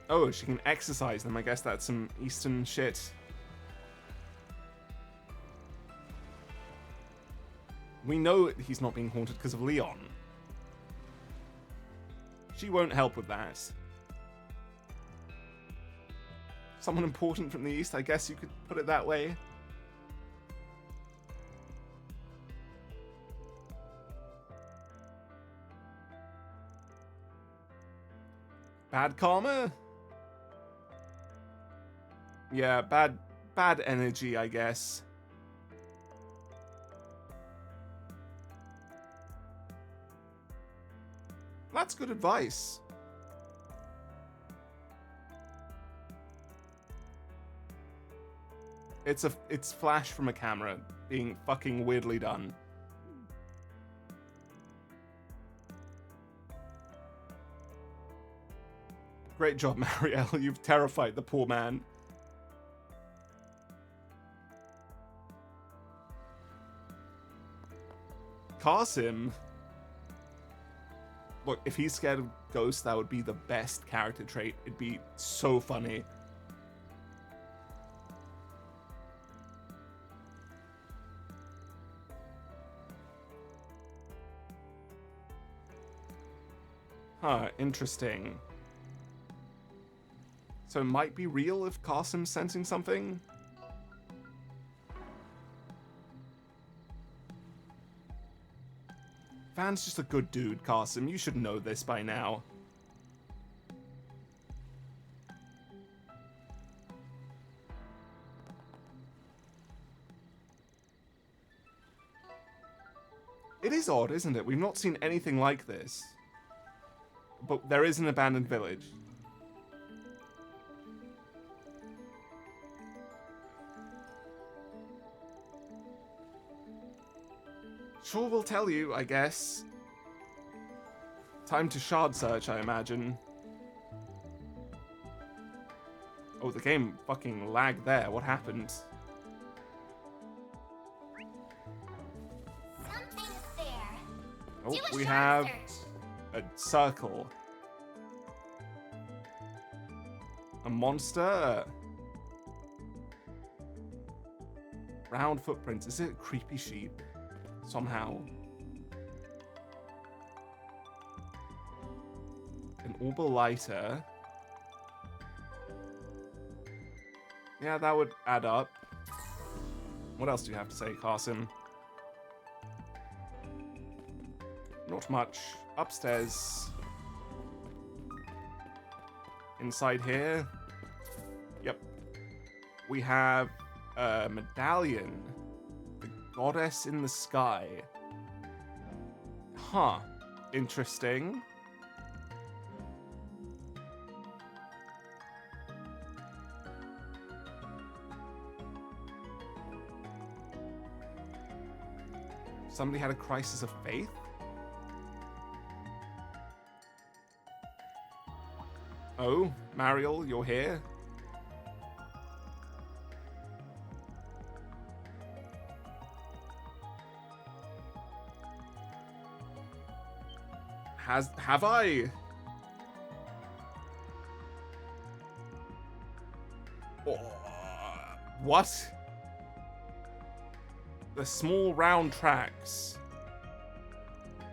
Oh, she can exercise them. I guess that's some Eastern shit. We know he's not being haunted because of Leon. She won't help with that. Someone important from the East, I guess you could put it that way. Bad karma? Yeah, bad energy, I guess. That's good advice. It's flash from a camera being fucking weirdly done. Great job, Marielle. You've terrified the poor man. Qasim. Look, if he's scared of ghosts, that would be the best character trait. It'd be so funny. Huh, interesting. So it might be real if Qasim's sensing something? Van's just a good dude, Qasim. You should know this by now. It is odd, isn't it? We've not seen anything like this. But there is an abandoned village. Sure, we'll tell you, I guess. Time to shard search, I imagine. Oh, the game fucking lagged there. What happened? Something's there. Oh, Do a we shard have search. a circle. A monster. Round footprints. Is it a creepy sheep? Somehow. An orbital lighter. Yeah, that would add up. What else do you have to say, Carson? Not much. Upstairs. Inside here. Yep. We have a medallion. The goddess in the sky. Huh. Interesting. Somebody had a crisis of faith? Oh, Mariel, you're here? Have I? Oh, what? The small round tracks.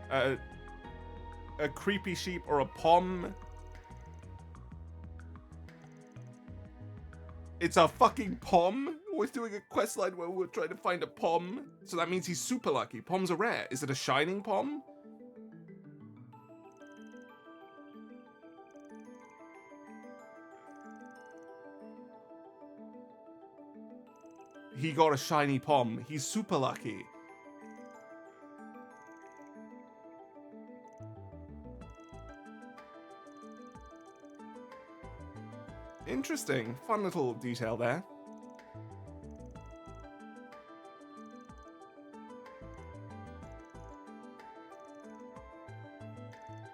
A creepy sheep or a pom. It's a fucking pom? We're doing a quest line where we're trying to find a pom. So that means he's super lucky. Poms are rare. Is it a shining pom? He got a shiny pom. He's super lucky. Interesting. Fun little detail there.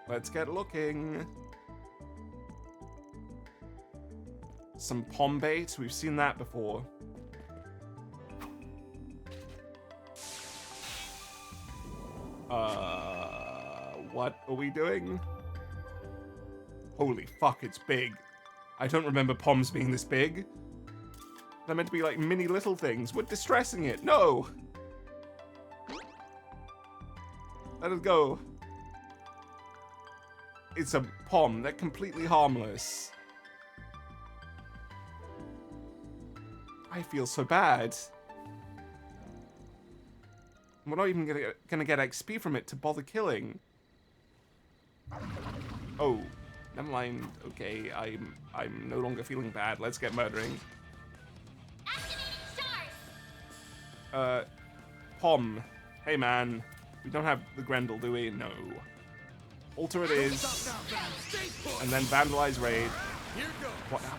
Let's get looking. Some pom bait. We've seen that before. What are we doing? Holy fuck, it's big. I don't remember poms being this big. They're meant to be like mini little things. We're distressing it. No! Let it go. It's a pom. They're completely harmless. I feel so bad. We're not even gonna get XP from it to bother killing. Oh, never mind. Okay, I'm no longer feeling bad. Let's get murdering. Pom. Hey man, we don't have the Grendel, do we? No. Alter it is, and then vandalize raid.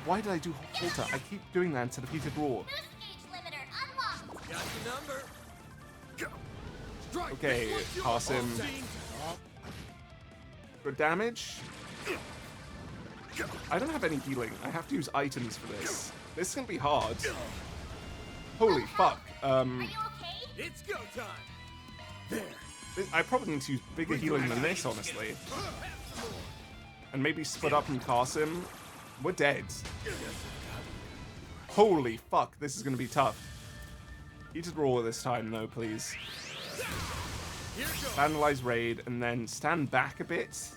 Why did I do alter? I keep doing that instead of heated raw. Okay, pass him. Good damage. I don't have any healing. I have to use items for this. This is gonna be hard. Holy fuck. It's go time. There. I probably need to use bigger healing than this, honestly. And maybe split up and cast him. We're dead. Holy fuck, this is gonna be tough. Heated raw this time though, please. Vandalize raid and then stand back a bit.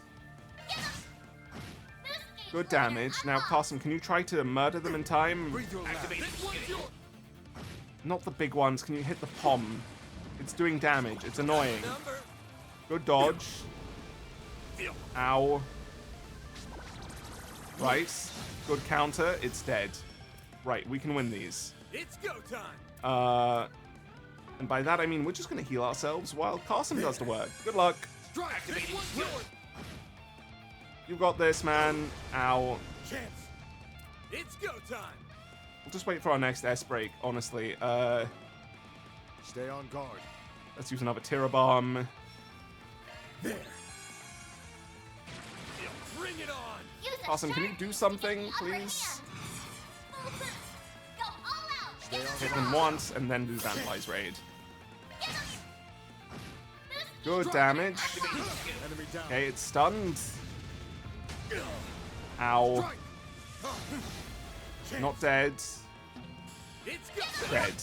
Good damage. Now, Carson, can you try to murder them in time? Not the big ones. Can you hit the pom? It's doing damage. It's annoying. Good dodge. Ow. Right. Good counter. It's dead. Right, we can win these. It's go time. And by that I mean we're just gonna heal ourselves while Carson does the work. Good luck. You got this, man. Ow. Chance. It's go time. We'll just wait for our next S break, honestly. Stay on guard. Let's use another Tira Bomb. There. Bring it on. Carson, can you do something, please? Hit him once and then do Vandalize Raid. Good damage. Okay, it's stunned. Ow. Not dead. Dead.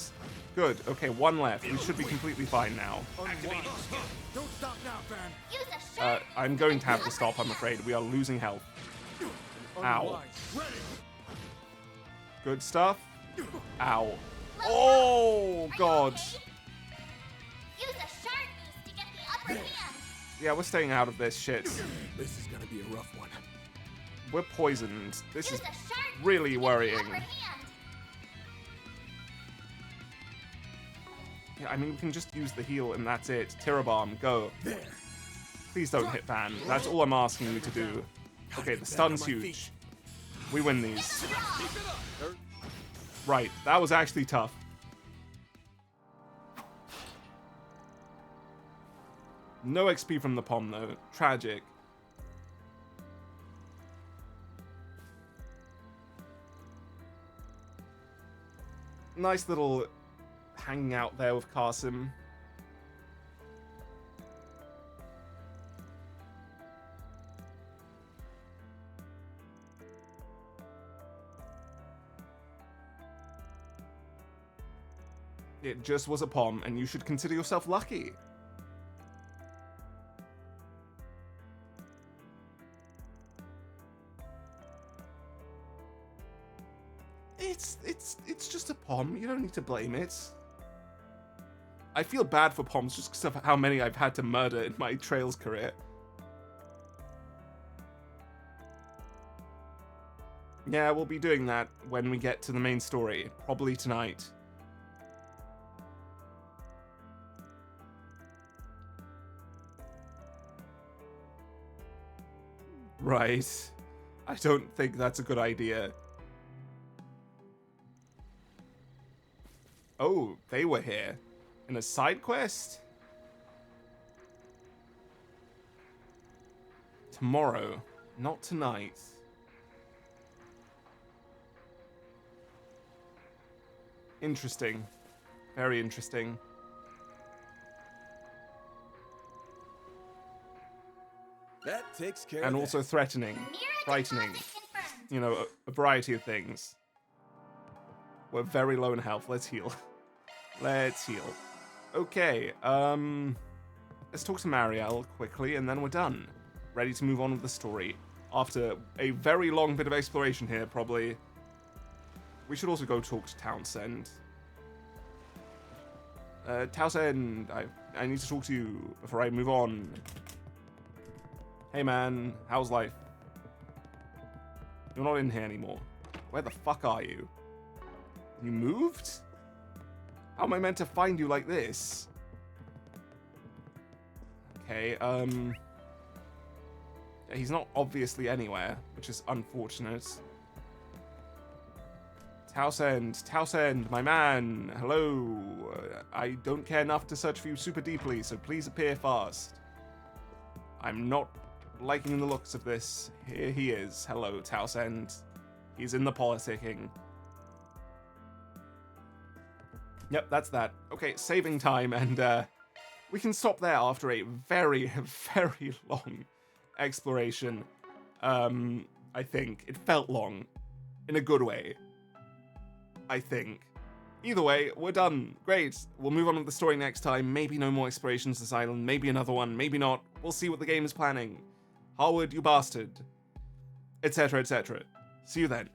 Good. Okay, one left. We should be completely fine now. Don't stop now, Van. I'm going to have to stop, I'm afraid. We are losing health. Ow. Good stuff. Ow. Oh, God. Yeah, we're staying out of this shit. This is gonna be a rough one. We're poisoned. This is really worrying. Yeah, I mean, we can just use the heal and that's it. Tyrabomb, go. There. Please don't hit Van. That's all I'm asking you to do. Okay, the stun's huge. We win these. Right, that was actually tough. No XP from the POM though. Tragic. Nice little hanging out there with Carson. It just was a POM, and you should consider yourself lucky. It's just a POM. You don't need to blame it. I feel bad for POMs just because of how many I've had to murder in my Trails career. Yeah, we'll be doing that when we get to the main story, probably tonight. Right. I don't think that's a good idea. Oh, they were here. In a side quest? Tomorrow, not tonight. Interesting. Very interesting. That takes care And of also that. threatening, frightening. You know, a variety of things. We're very low in health. Let's heal. Let's heal. Okay, let's talk to Marielle quickly, and then we're done. Ready to move on with the story. After a very long bit of exploration here, probably. We should also go talk to Townsend. Townsend, I need to talk to you before I move on. Hey man, how's life? You're not in here anymore. Where the fuck are you? You moved? How am I meant to find you like this? Okay, he's not obviously anywhere, which is unfortunate. Townsend, my man, hello. I don't care enough to search for you super deeply, so please appear fast. I'm not liking the looks of this. Here he is. Hello, Townsend. He's in the politicking. Yep, that's that. Okay, saving time, and we can stop there after a very, very long exploration. I think. It felt long. In a good way. I think. Either way, we're done. Great. We'll move on with the story next time. Maybe no more explorations to this island. Maybe another one. Maybe not. We'll see what the game is planning. Harwood, you bastard. Etc., etc. See you then.